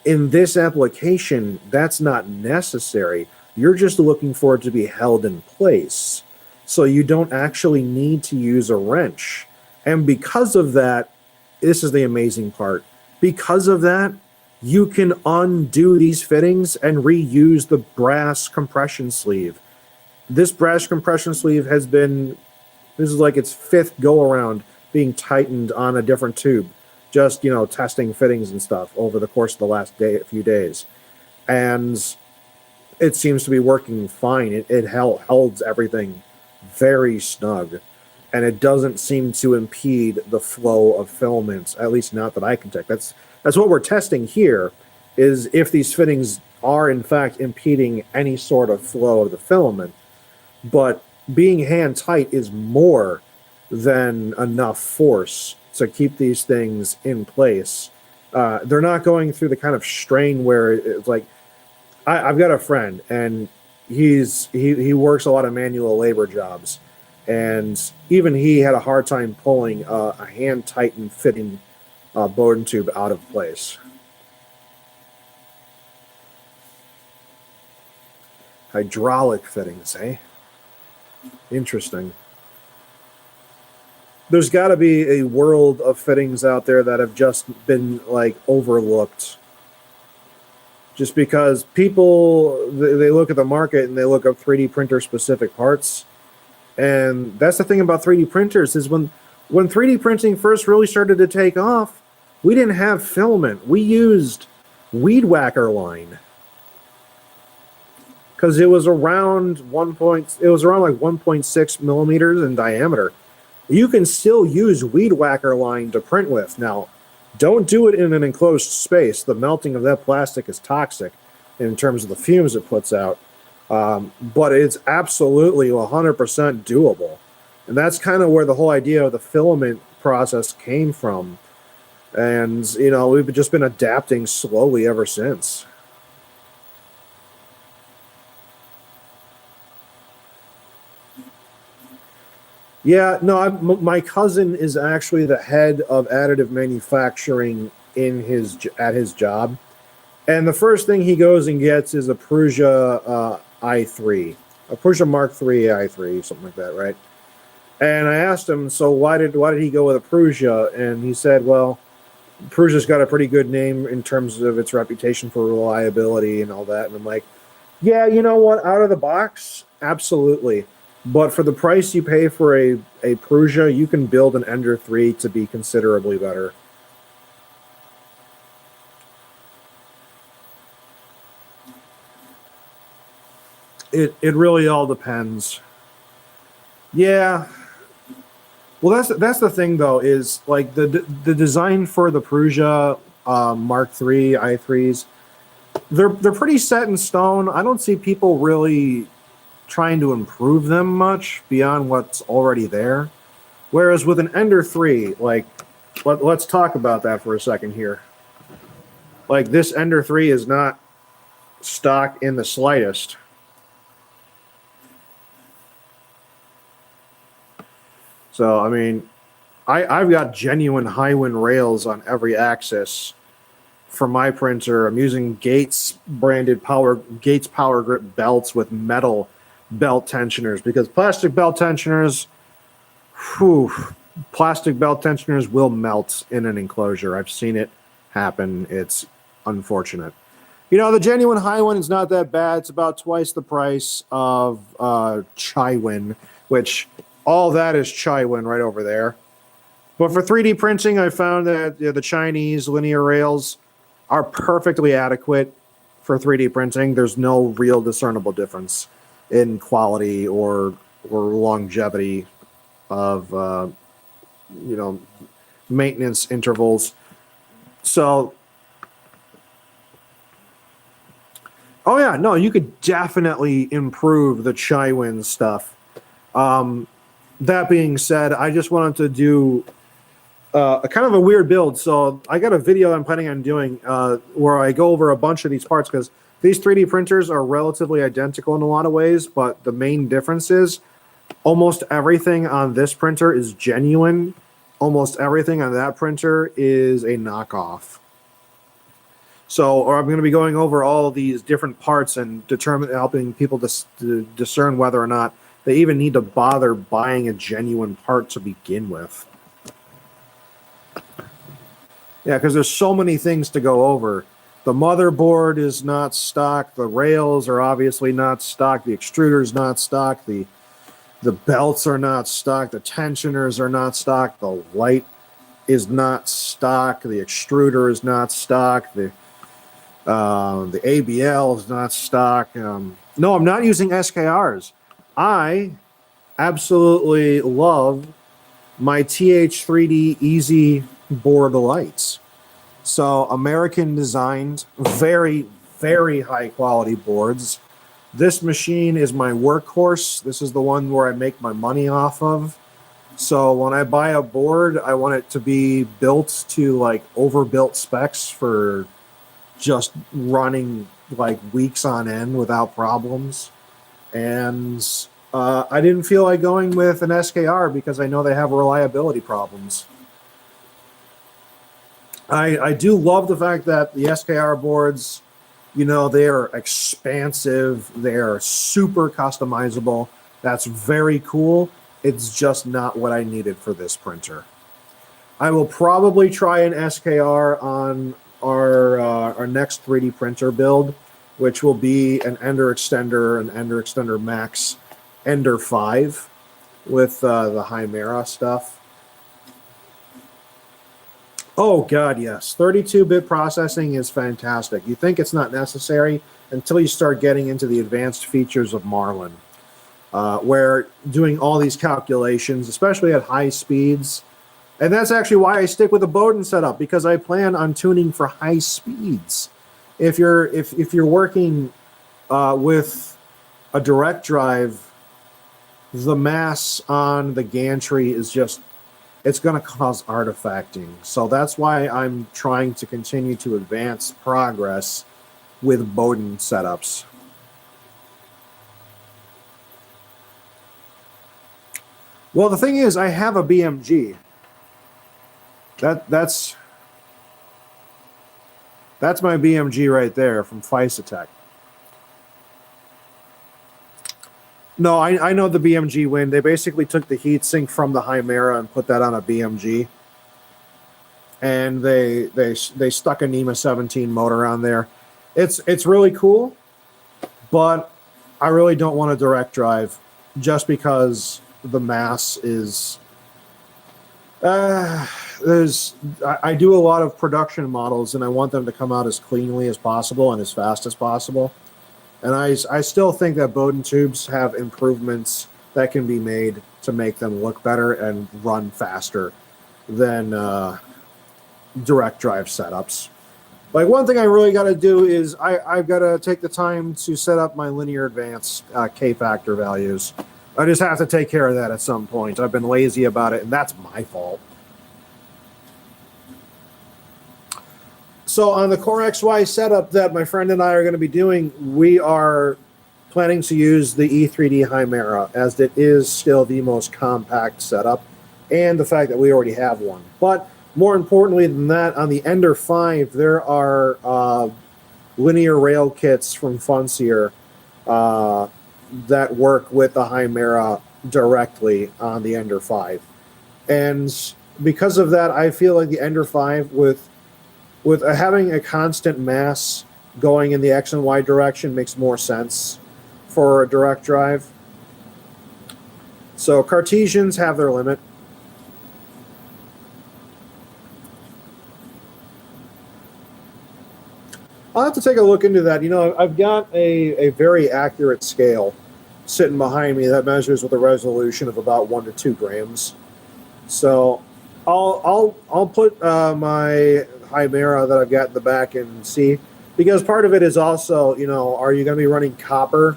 In this application, that's not necessary. You're just looking for it to be held in place. So you don't actually need to use a wrench. And because of that, this is the amazing part. Because of that, you can undo these fittings and reuse the brass compression sleeve. This brass compression sleeve this is like its 5th go around being tightened on a different tube. Just, testing fittings and stuff over the course of the last few days. And it seems to be working fine. It holds everything very snug. and it doesn't seem to impede the flow of filaments, at least not that I can detect. That's what we're testing here, is if these fittings are in fact impeding any sort of flow of the filament. But being hand tight is more than enough force to keep these things in place. They're not going through the kind of strain where it's like, I've got a friend, and he works a lot of manual labor jobs, and even he had a hard time pulling a hand tightened fitting Bowden tube out of place. Hydraulic fittings, eh? Interesting. There's got to be a world of fittings out there that have just been like overlooked. Just because people, they look at the market and they look up 3D printer specific parts. And that's the thing about 3D printers is when 3D printing first really started to take off, we didn't have filament. We used weed whacker line. Because it was around like 1.6 millimeters in diameter. You can still use weed whacker line to print with. Now, don't do it in an enclosed space. The melting of that plastic is toxic in terms of the fumes it puts out. But it's absolutely 100% doable. And that's kind of where the whole idea of the filament process came from. And, you know, we've just been adapting slowly ever since. Yeah, no, my cousin is actually the head of additive manufacturing at his job. And the first thing he goes and gets is a Prusa i3, a Prusa Mark III i3, something like that, right? And I asked him, so why did he go with a Prusa? And he said, well, Prusa's got a pretty good name in terms of its reputation for reliability and all that. And I'm like, yeah, you know what? Out of the box, absolutely. But for the price you pay for a Prusa, you can build an Ender 3 to be considerably better. It really all depends. Yeah. Well, that's the thing though, is like the design for the Prusa Mark III i3s, they're pretty set in stone. I don't see people really trying to improve them much beyond what's already there. Whereas with an Ender 3, like, let's talk about that for a second here. Like, this Ender 3 is not stock in the slightest. So, I mean, I've got genuine Highwind rails on every axis for my printer. I'm using Gates branded Gates Power Grip belts with metal belt tensioners, because plastic belt tensioners will melt in an enclosure. I've seen it happen. It's unfortunate. You know, the genuine Highwind is not that bad. It's about twice the price of Chaiwin, which all that is Chaiwin right over there. But for 3D printing, I found that the Chinese linear rails are perfectly adequate for 3D printing. There's no real discernible difference in quality or longevity of maintenance intervals. So, oh yeah, no, you could definitely improve the Chaiwin stuff. That being said, I just wanted to do a kind of a weird build. So I got a video I'm planning on doing where I go over a bunch of these parts, because these 3D printers are relatively identical in a lot of ways, but the main difference is almost everything on this printer is genuine. Almost everything on that printer is a knockoff. So I'm going to be going over all of these different parts and helping people to discern whether or not they even need to bother buying a genuine part to begin with. Yeah, because there's so many things to go over. The motherboard is not stock. The rails are obviously not stock. The extruder is not stock. The belts are not stock. The tensioners are not stock. The light is not stock. The extruder is not stock. The ABL is not stock. No, I'm not using SKRs. I absolutely love my TH3D Easy board lights. So American designed, very, very high quality boards. This machine is my workhorse. This is the one where I make my money off of. So when I buy a board, I want it to be built to like overbuilt specs for just running like weeks on end without problems. And I didn't feel like going with an SKR because I know they have reliability problems. I do love the fact that the SKR boards, you know, they are expansive. They are super customizable. That's very cool. It's just not what I needed for this printer. I will probably try an SKR on our next 3D printer build, which will be an Ender Extender Max Ender 5 with the Chimera stuff. Oh, God, yes. 32-bit processing is fantastic. You think it's not necessary until you start getting into the advanced features of Marlin, where doing all these calculations, especially at high speeds, and that's actually why I stick with a Bowden setup, because I plan on tuning for high speeds. If you're working with a direct drive, the mass on the gantry is just, it's going to cause artifacting. So that's why I'm trying to continue to advance progress with Bowden setups. Well, the thing is, I have a BMG. That's my BMG right there from Fisatech. No, I know the BMG win. They basically took the heatsink from the Chimera and put that on a BMG. And they stuck a NEMA 17 motor on there. It's really cool, but I really don't want a direct drive just because the mass is... I do a lot of production models, and I want them to come out as cleanly as possible and as fast as possible. And I still think that Bowden tubes have improvements that can be made to make them look better and run faster than direct drive setups. Like, one thing I really got to do is I've got to take the time to set up my linear advance K-factor values. I just have to take care of that at some point. I've been lazy about it, and that's my fault. So on the Core XY setup that my friend and I are going to be doing, we are planning to use the E3D Chimera, as it is still the most compact setup, and the fact that we already have one. But more importantly than that, on the Ender 5, there are linear rail kits from Funcier that work with the Chimera directly on the Ender 5. And because of that, I feel like the Ender 5, with having a constant mass going in the X and Y direction, makes more sense for a direct drive. So Cartesians have their limit. I'll have to take a look into that. You know, I've got a very accurate scale sitting behind me that measures with a resolution of about 1 to 2 grams. So I'll put my Chimera that I've got in the back and see, because part of it is also, you know, are you going to be running copper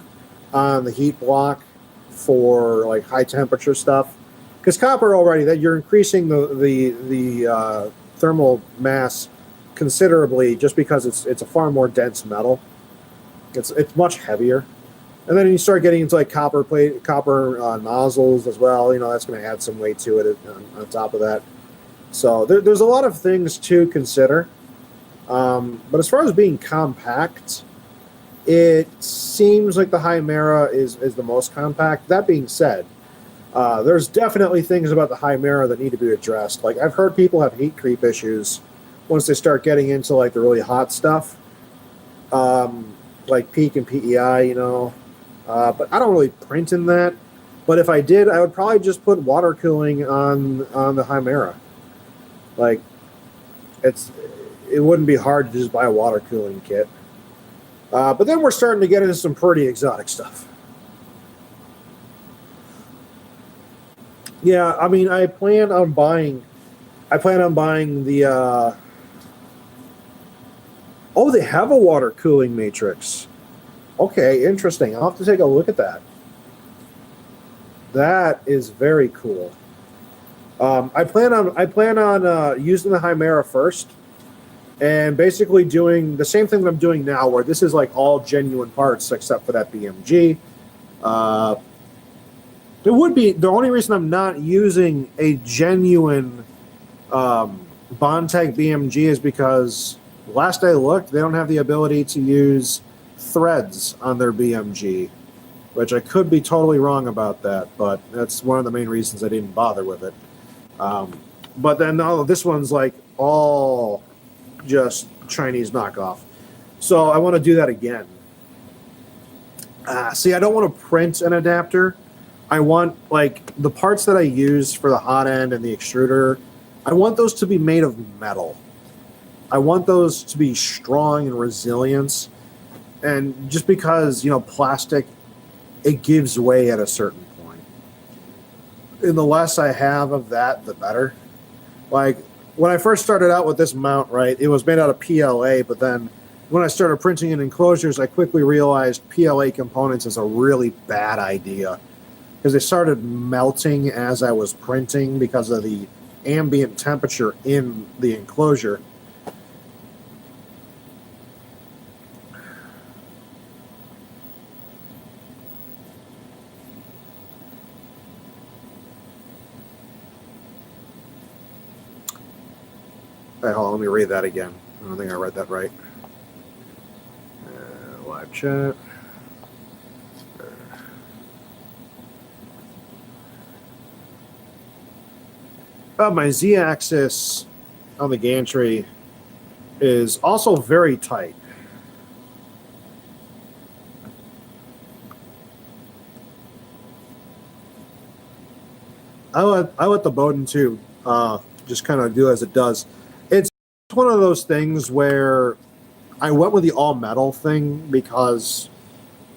on the heat block for like high temperature stuff? Because copper already, that you're increasing the thermal mass considerably, just because it's a far more dense metal. It's much heavier. And then you start getting into like copper nozzles as well. You know, that's going to add some weight to it on top of that. So there's a lot of things to consider. But as far as being compact, it seems like the Chimera is the most compact. That being said, there's definitely things about the Chimera that need to be addressed. Like, I've heard people have heat creep issues once they start getting into like the really hot stuff, like peak and PEI, you know. But I don't really print in that. But if I did, I would probably just put water cooling on the Chimera. Like, it wouldn't be hard to just buy a water cooling kit. But then we're starting to get into some pretty exotic stuff. Yeah, I mean, I plan on buying the. Oh, they have a water cooling matrix. Okay, interesting. I'll have to take a look at that. That is very cool. I plan on using the Chimera first, and basically doing the same thing that I'm doing now, where this is like all genuine parts except for that BMG. Uh, it would be the only reason I'm not using a genuine Bondtech BMG is because last I looked, they don't have the ability to use threads on their BMG, which I could be totally wrong about that, but that's one of the main reasons I didn't bother with it. But then this one's like all just Chinese knockoff. So I want to do that again. See, I don't want to print an adapter. I want like the parts that I use for the hot end and the extruder, I want those to be made of metal. I want those to be strong and resilient. And just because, plastic, it gives way at a certain point. And the less I have of that, the better. Like when I first started out with this mount, right, it was made out of PLA, but then when I started printing in enclosures, I quickly realized PLA components is a really bad idea because they started melting as I was printing because of the ambient temperature in the enclosure. Hey, hold on, let me read that again. I don't think I read that right. Live chat. My Z-axis on the gantry is also very tight. I let the Bowden tube just kind of do as it does. It's one of those things where I went with the all metal thing because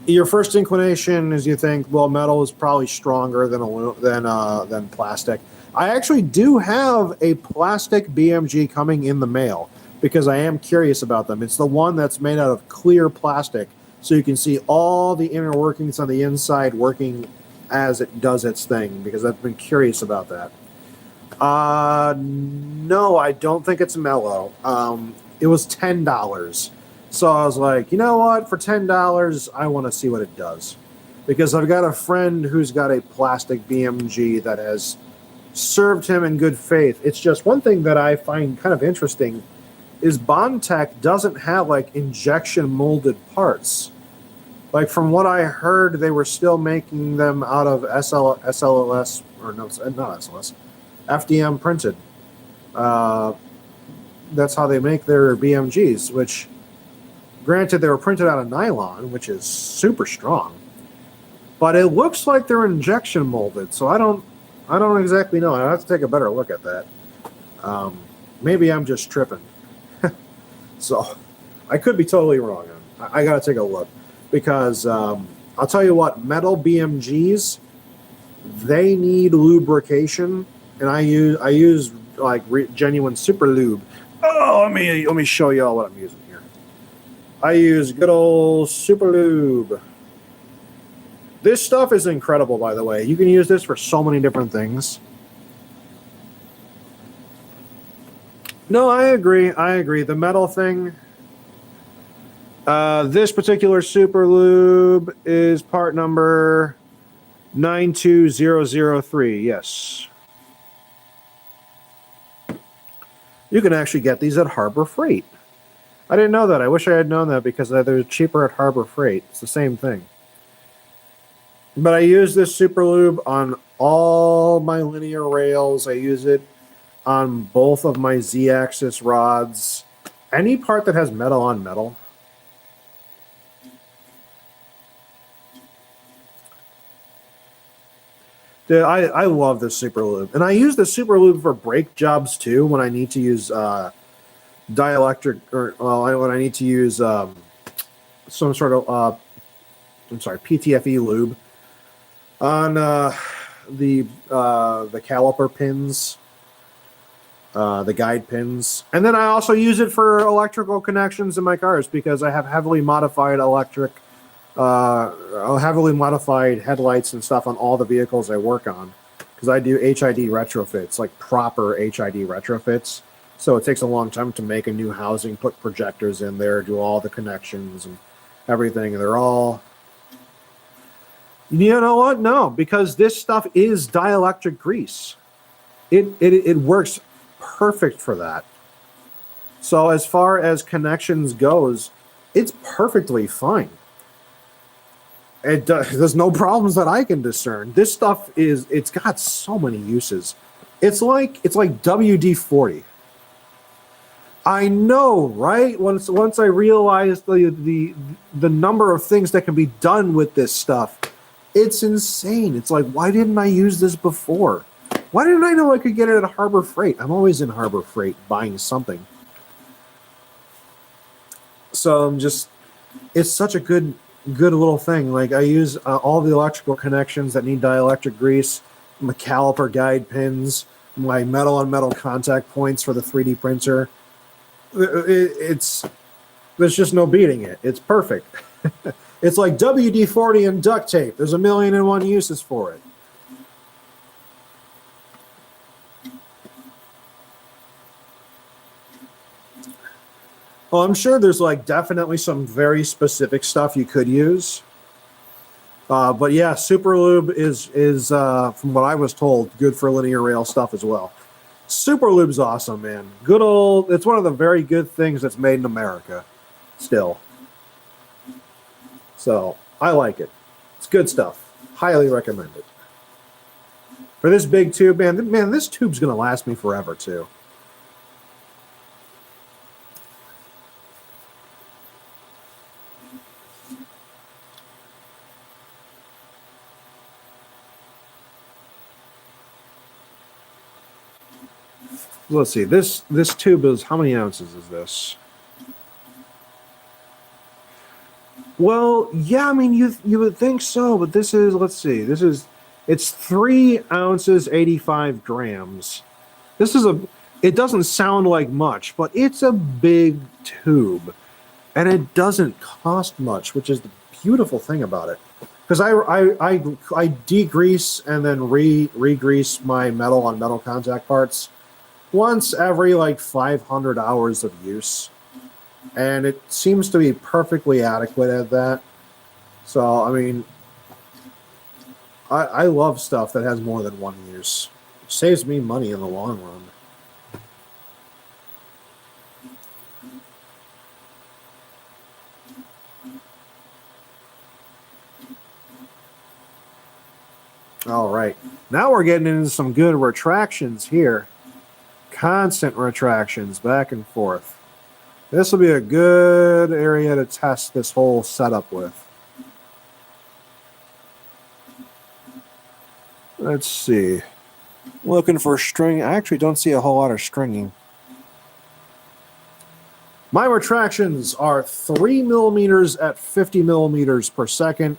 your first inclination is you think, well, metal is probably stronger than plastic. I actually do have a plastic BMG coming in the mail because I am curious about them. It's the one that's made out of clear plastic, so you can see all the inner workings on the inside working as it does its thing, because I've been curious about that. No, I don't think it's mellow. It was $10. So I was like, you know what? For $10, I want to see what it does. Because I've got a friend who's got a plastic BMG that has served him in good faith. It's just one thing that I find kind of interesting is Bondtech doesn't have like injection molded parts. Like from what I heard, they were still making them out of SLS, or no, not SLS, FDM printed. That's how they make their BMGs, which, granted, they were printed out of nylon, which is super strong. But it looks like they're injection molded, so I don't exactly know. I have to take a better look at that. Maybe I'm just tripping. So I could be totally wrong. I got to take a look. Because I'll tell you what, metal BMGs, they need lubrication, and I use like genuine super lube. Oh, let me show y'all what I'm using here. I use good old super lube. This stuff is incredible, by the way. You can use this for so many different things. No, I agree. The metal thing. This particular super lube is part number 92003. Yes. You can actually get these at Harbor Freight. I didn't know that. I wish I had known that because they're cheaper at Harbor Freight. It's the same thing. But I use this super lube on all my linear rails. I use it on both of my Z-axis rods. Any part that has metal on metal. Dude, I love this super lube. And I use the super lube for brake jobs too when I need to use dielectric, or when I need to use some sort of PTFE lube on the caliper pins, the guide pins, and then I also use it for electrical connections in my cars because I have heavily modified headlights and stuff on all the vehicles I work on because I do HID retrofits, like proper HID retrofits. So it takes a long time to make a new housing, put projectors in there, do all the connections and everything. And they're all, you know what? No, because this stuff is dielectric grease. It works perfect for that. So as far as connections goes, it's perfectly fine. There's no problems that I can discern. This stuff it's got so many uses. It's like WD-40. I know, right? Once I realized the number of things that can be done with this stuff, it's insane. It's like, why didn't I use this before? Why didn't I know I could get it at Harbor Freight? I'm always in Harbor Freight buying something. So it's such a good little thing. Like I use all the electrical connections that need dielectric grease, my caliper guide pins, my metal on metal contact points for the 3D printer. There's just no beating it. It's perfect. It's like WD-40 and duct tape. There's 1,000,001 uses for it. Well, I'm sure there's like definitely some very specific stuff you could use. But yeah, Super Lube is from what I was told, good for linear rail stuff as well. Super Lube's awesome, man. Good old, it's one of the very good things that's made in America still. So I like it. It's good stuff. Highly recommend it. For this big tube, man, this tube's going to last me forever too. Let's see. This tube is, how many ounces is this? Well, yeah, I mean, you would think so, but this is, let's see. It's 3 ounces, 85 grams. It doesn't sound like much, but it's a big tube, and it doesn't cost much, which is the beautiful thing about it. Because I degrease and then re-grease my metal on metal contact parts once every like 500 hours of use, and it seems to be perfectly adequate at that. So I mean, I love stuff that has more than one use. It saves me money in the long run. All right, now we're getting into some good retractions here. Constant retractions back and forth. This will be a good area to test this whole setup with. Let's see. Looking for string. I actually don't see a whole lot of stringing. My retractions are 3 millimeters at 50 millimeters per second.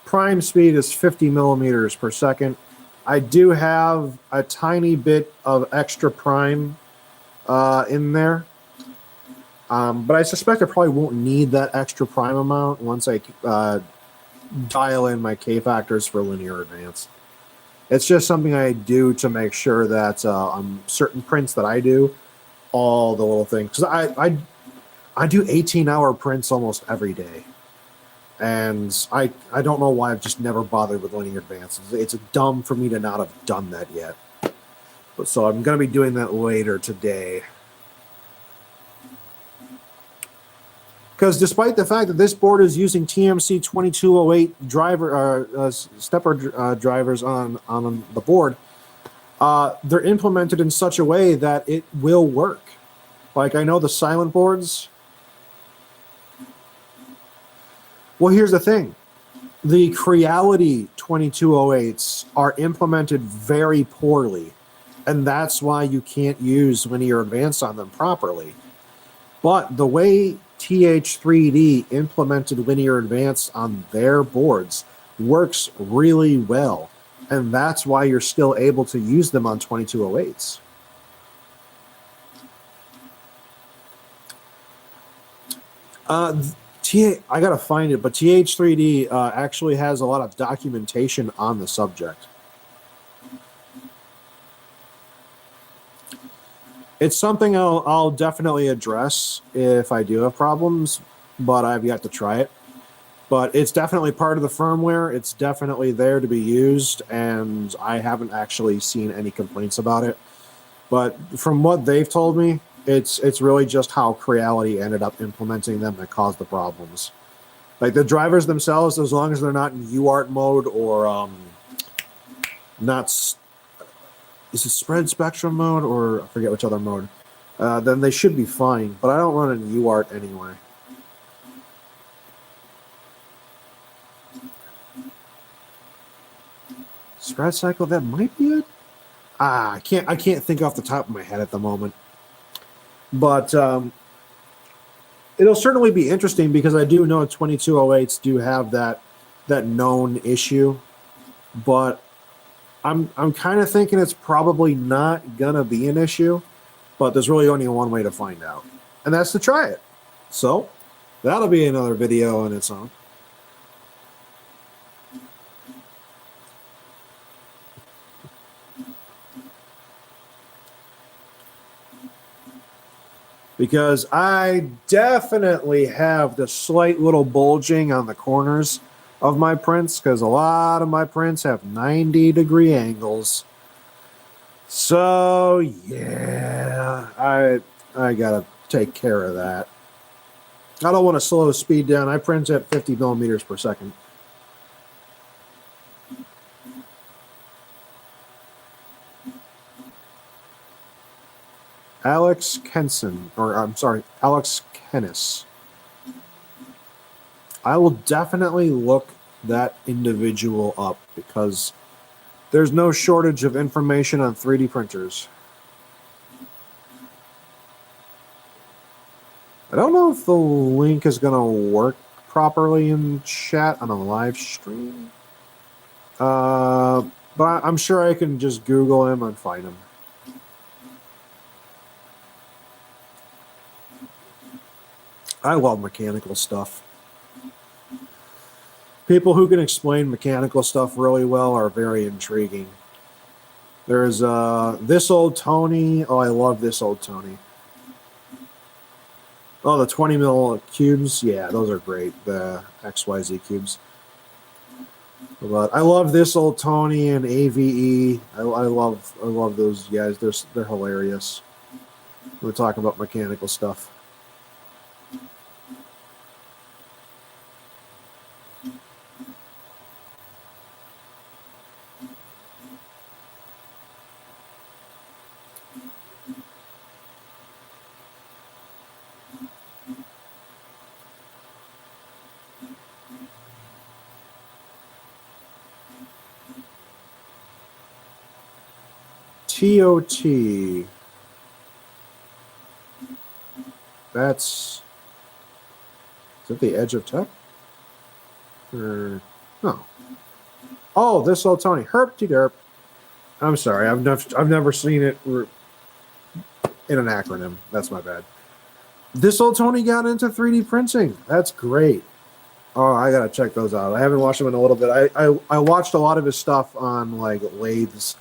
Prime speed is 50 millimeters per second. I do have a tiny bit of extra prime in there, but I suspect I probably won't need that extra prime amount once I dial in my K-factors for linear advance. It's just something I do to make sure that on certain prints that I do, all the little things, because I do 18-hour prints almost every day. And I don't know why I've just never bothered with linear advance. It's dumb for me to not have done that yet. But so I'm going to be doing that later today. Because despite the fact that this board is using TMC 2208 stepper drivers on the board, they're implemented in such a way that it will work. Like I know the silent boards. Well, here's the thing. The Creality 2208s are implemented very poorly, and that's why you can't use linear advance on them properly. But the way TH3D implemented linear advance on their boards works really well. And that's why you're still able to use them on 2208s. I gotta find it, but TH3D actually has a lot of documentation on the subject. It's something I'll definitely address if I do have problems, but I've yet to try it. But it's definitely part of the firmware. It's definitely there to be used, and I haven't actually seen any complaints about it. But from what they've told me, it's really just how Creality ended up implementing them that caused the problems. Like the drivers themselves, as long as they're not in UART mode or not, is it spread spectrum mode or I forget which other mode, then they should be fine. But I don't run in UART anyway. Spread cycle, that might be it. I can't think off the top of my head at the moment. But it'll certainly be interesting because I do know 2208s do have that known issue, but I'm kind of thinking it's probably not gonna be an issue. But there's really only one way to find out, and that's to try it. So that'll be another video on its own. Because I definitely have the slight little bulging on the corners of my prints, because a lot of my prints have 90-degree angles. So yeah, I gotta take care of that. I don't want to slow speed down. I print at 50 millimeters per second. Alex Kenson, or I'm sorry, Alex Kennis. I will definitely look that individual up because there's no shortage of information on 3D printers. I don't know if the link is going to work properly in chat on a live stream. But I'm sure I can just Google him and find him. I love mechanical stuff. People who can explain mechanical stuff really well are very intriguing. There's This Old Tony. Oh, I love This Old Tony. Oh, the 20 mil cubes. Yeah, those are great. The XYZ cubes. But I love This Old Tony and AVE. I love those guys. They're hilarious. We're talking about mechanical stuff. TOT. Is that the edge of tech? Or no? Oh, This Old Tony. Herp-de-derp. I'm sorry. I've never seen it in an acronym. That's my bad. This Old Tony got into 3D printing. That's great. Oh, I gotta check those out. I haven't watched them in a little bit. I watched a lot of his stuff on like lathes.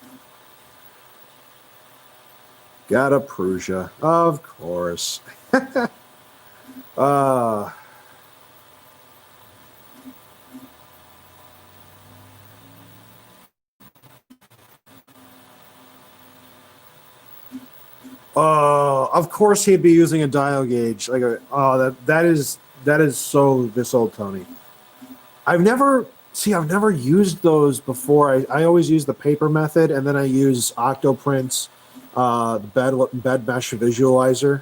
Got a Prusa, of course. Of course he'd be using a dial gauge. Like, that is so This Old Tony. I've never used those before. I always use the paper method, and then I use Octoprints, the bed mesh visualizer.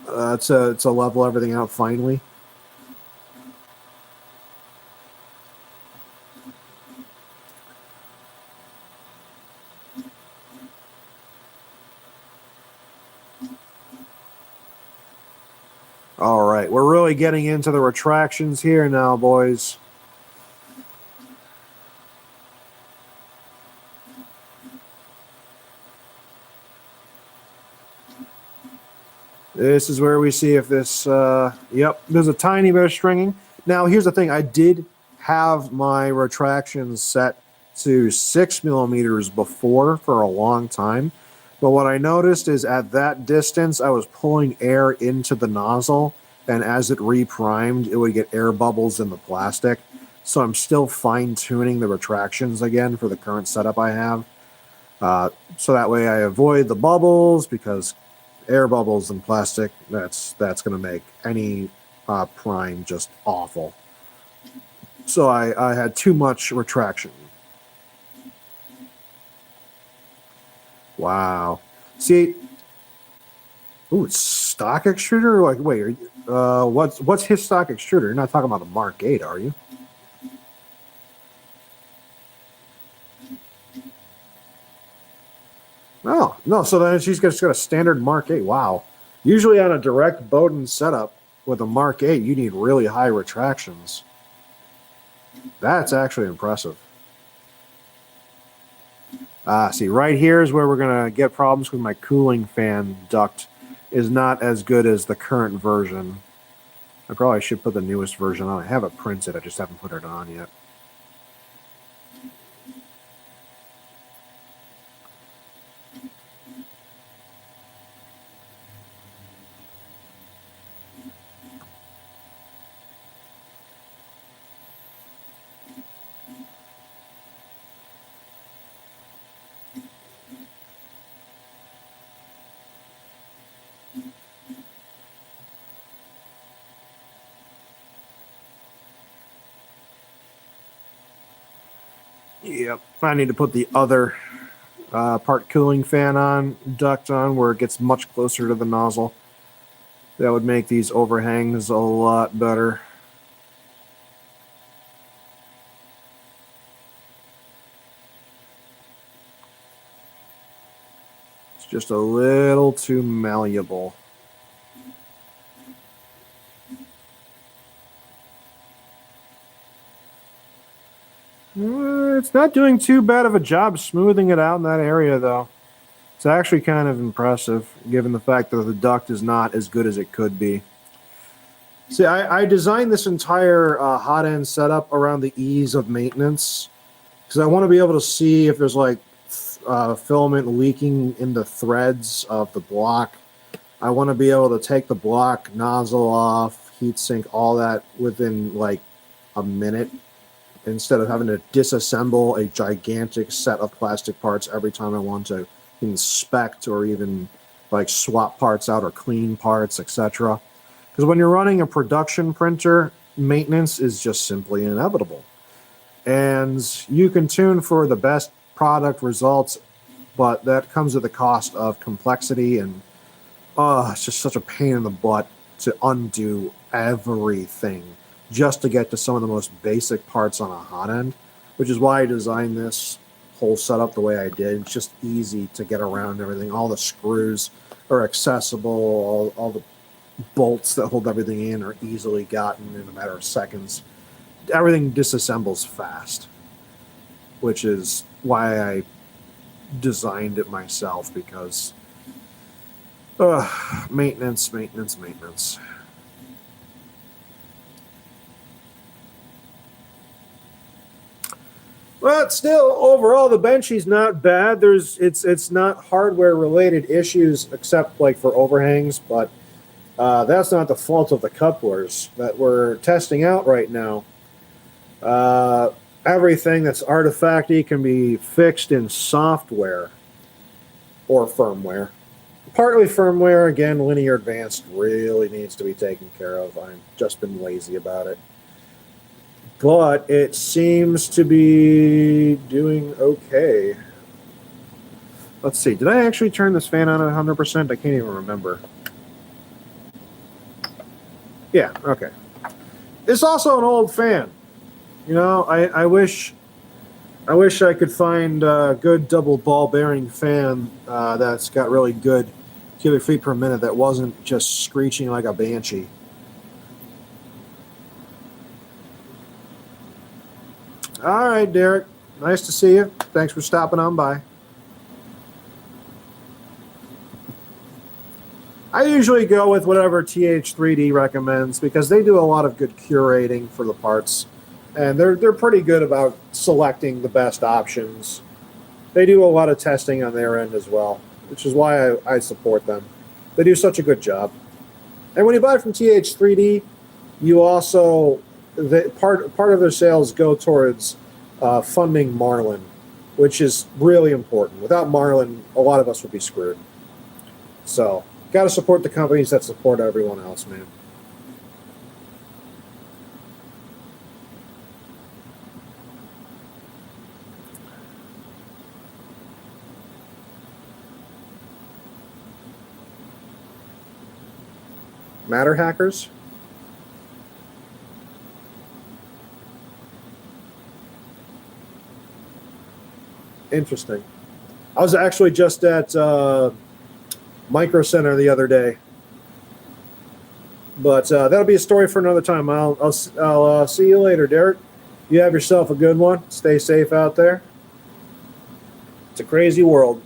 To level everything out finally. All right, we're really getting into the retractions here now, boys. This is where we see if this, yep, there's a tiny bit of stringing. Now, here's the thing. I did have my retractions set to 6 millimeters before for a long time. But what I noticed is at that distance, I was pulling air into the nozzle. And as it reprimed, it would get air bubbles in the plastic. So I'm still fine-tuning the retractions again for the current setup I have. So that way I avoid the bubbles, because air bubbles in plastic, that's going to make any prime just awful. So I had too much retraction. Wow. See, ooh, it's stock extruder? Like, wait, what's his stock extruder? You're not talking about the Mark 8, are you? Oh, no, so then she's just got a standard Mark 8. Wow. Usually on a direct Bowden setup with a Mark 8, you need really high retractions. That's actually impressive. See, right here is where we're going to get problems with my cooling fan duct is not as good as the current version. I probably should put the newest version on. I have it printed. I just haven't put it on yet. Yep, I need to put the other part cooling fan on, duct on, where it gets much closer to the nozzle. That would make these overhangs a lot better. It's just a little too malleable. It's not doing too bad of a job smoothing it out in that area, though. It's actually kind of impressive, given the fact that the duct is not as good as it could be. See, I designed this entire hot end setup around the ease of maintenance, because I want to be able to see if there's like filament leaking in the threads of the block. I want to be able to take the block nozzle off, heatsink, all that within like a minute, instead of having to disassemble a gigantic set of plastic parts every time I want to inspect or even like swap parts out or clean parts, etc. Because when you're running a production printer, maintenance is just simply inevitable. And you can tune for the best product results, but that comes at the cost of complexity, and it's just such a pain in the butt to undo everything just to get to some of the most basic parts on a hot end, which is why I designed this whole setup the way I did. It's just easy to get around everything. All the screws are accessible. All the bolts that hold everything in are easily gotten in a matter of seconds. Everything disassembles fast, which is why I designed it myself, because maintenance. But still, overall, the Benchy's not bad. It's not hardware related issues, except like for overhangs, but that's not the fault of the couplers that we're testing out right now. Everything that's artifacty can be fixed in software or firmware. Partly firmware, again, linear advanced really needs to be taken care of. I've just been lazy about it. But it seems to be doing okay. Let's see. Did I actually turn this fan on at 100%? I can't even remember. Yeah, okay. It's also an old fan. You know, I wish I could find a good double ball bearing fan that's got really good cubic feet per minute that wasn't just screeching like a banshee. All right, Derek. Nice to see you. Thanks for stopping on by. I usually go with whatever TH3D recommends because they do a lot of good curating for the parts, and they're pretty good about selecting the best options. They do a lot of testing on their end as well, which is why I support them. They do such a good job. And when you buy from TH3D, you also part of their sales go towards funding Marlin, which is really important. Without Marlin, a lot of us would be screwed. So, got to support the companies that support everyone else, man. Matter hackers? Interesting. I was actually just at Micro Center the other day, but that'll be a story for another time. I'll see you later, Derek. You have yourself a good one. Stay safe out there. It's a crazy world.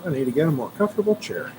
I need to get a more comfortable chair.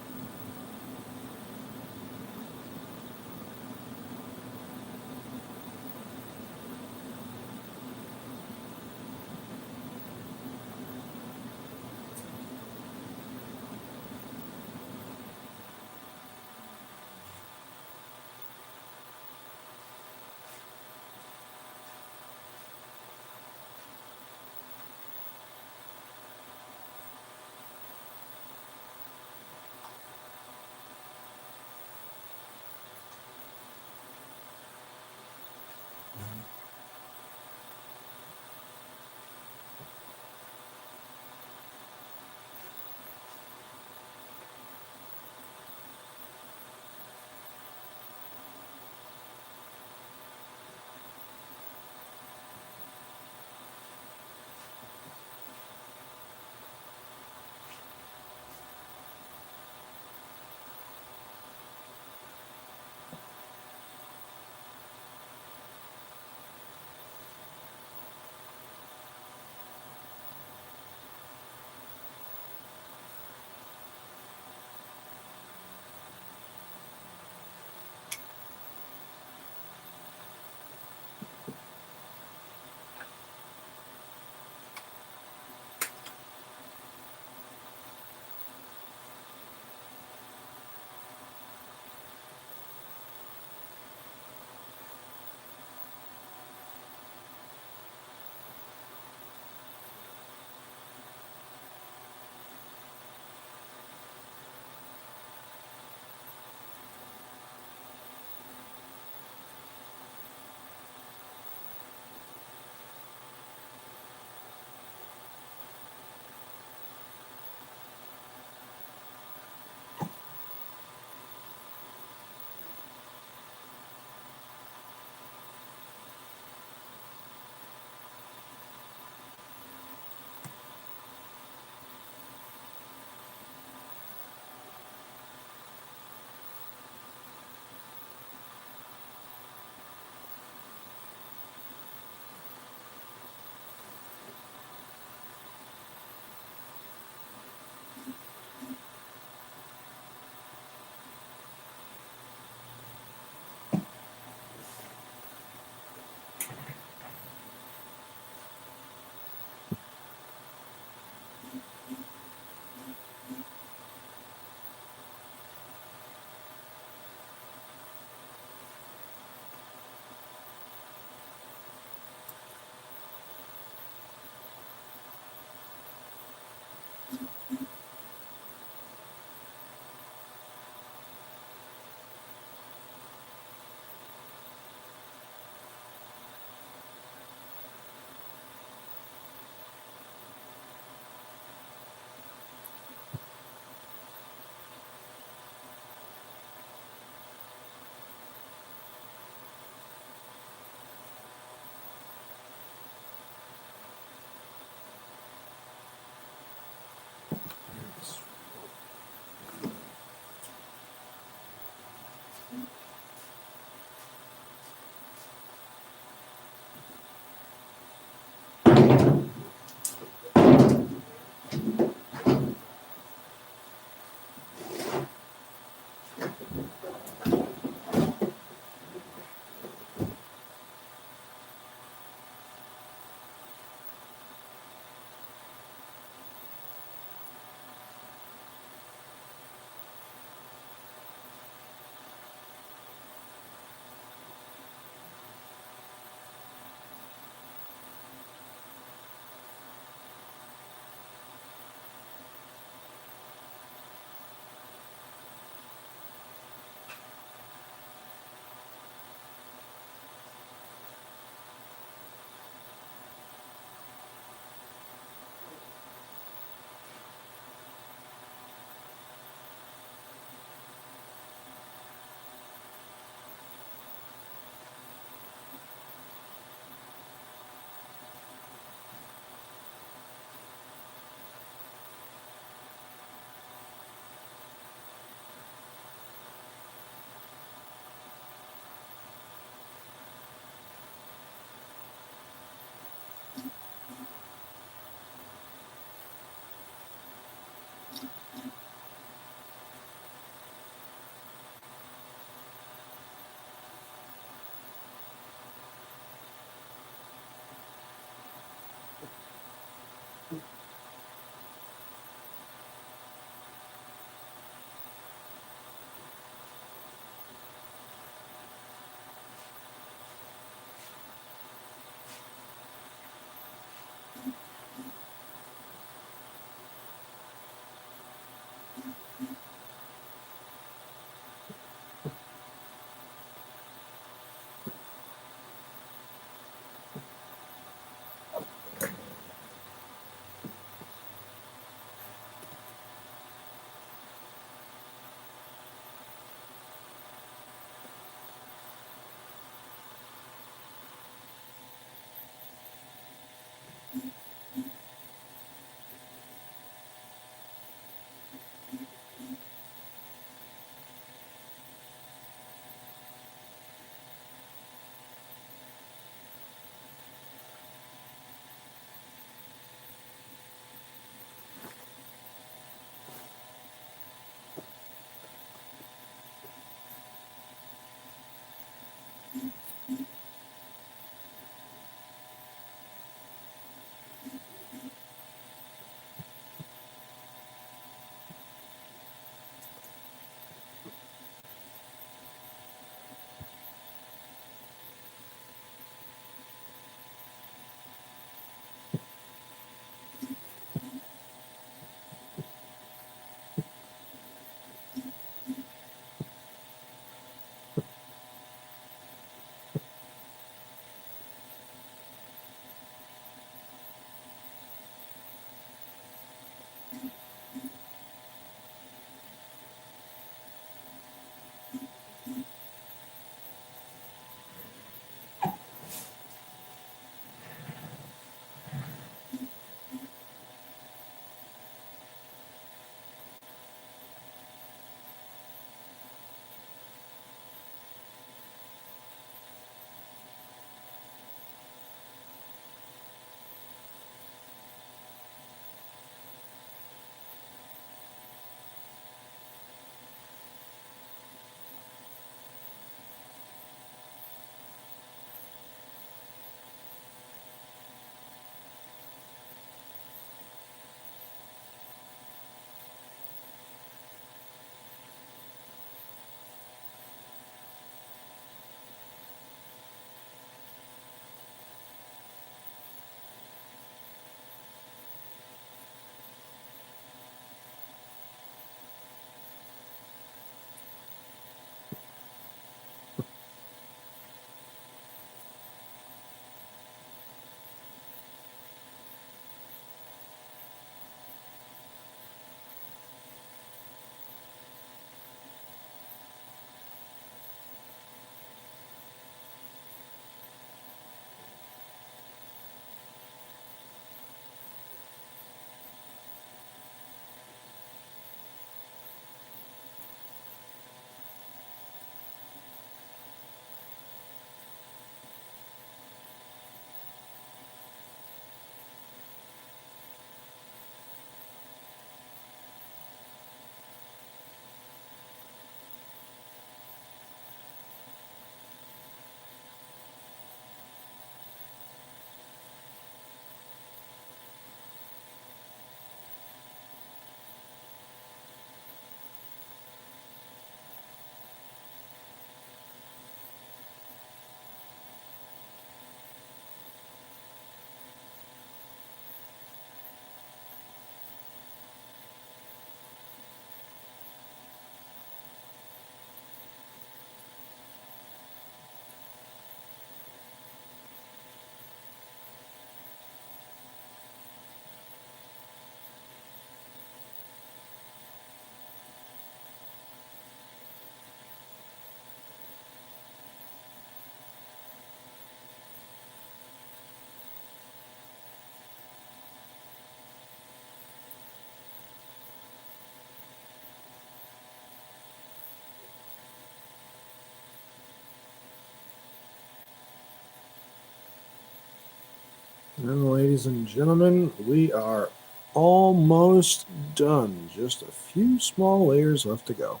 And ladies and gentlemen, we are almost done. Just a few small layers left to go.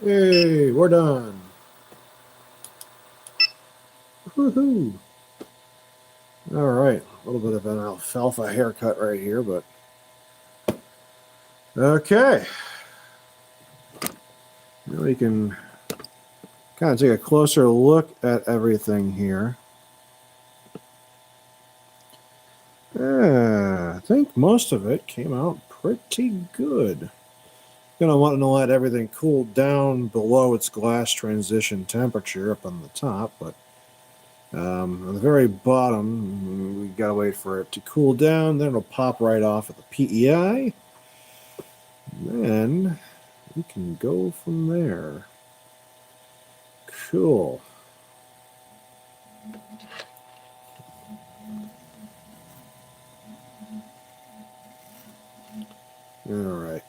Hey, we're done. Woohoo! All right, a little bit of an alfalfa haircut right here, but okay. Now we can kind of take a closer look at everything here. Yeah, I think most of it came out pretty good. Gonna want to let everything cool down below its glass transition temperature up on the top, but on the very bottom, we gotta wait for it to cool down. Then it'll pop right off at the PEI. Then we can go from there. Cool. All right.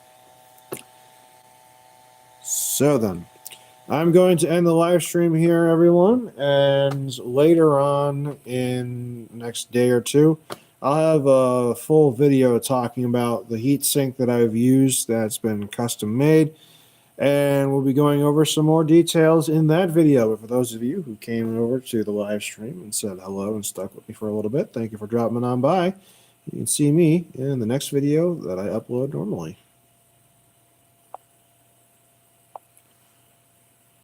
So then, I'm going to end the live stream here, everyone, and later on in the next day or two, I'll have a full video talking about the heatsink that I've used that's been custom made, and we'll be going over some more details in that video. But for those of you who came over to the live stream and said hello and stuck with me for a little bit, thank you for dropping on by. You can see me in the next video that I upload normally.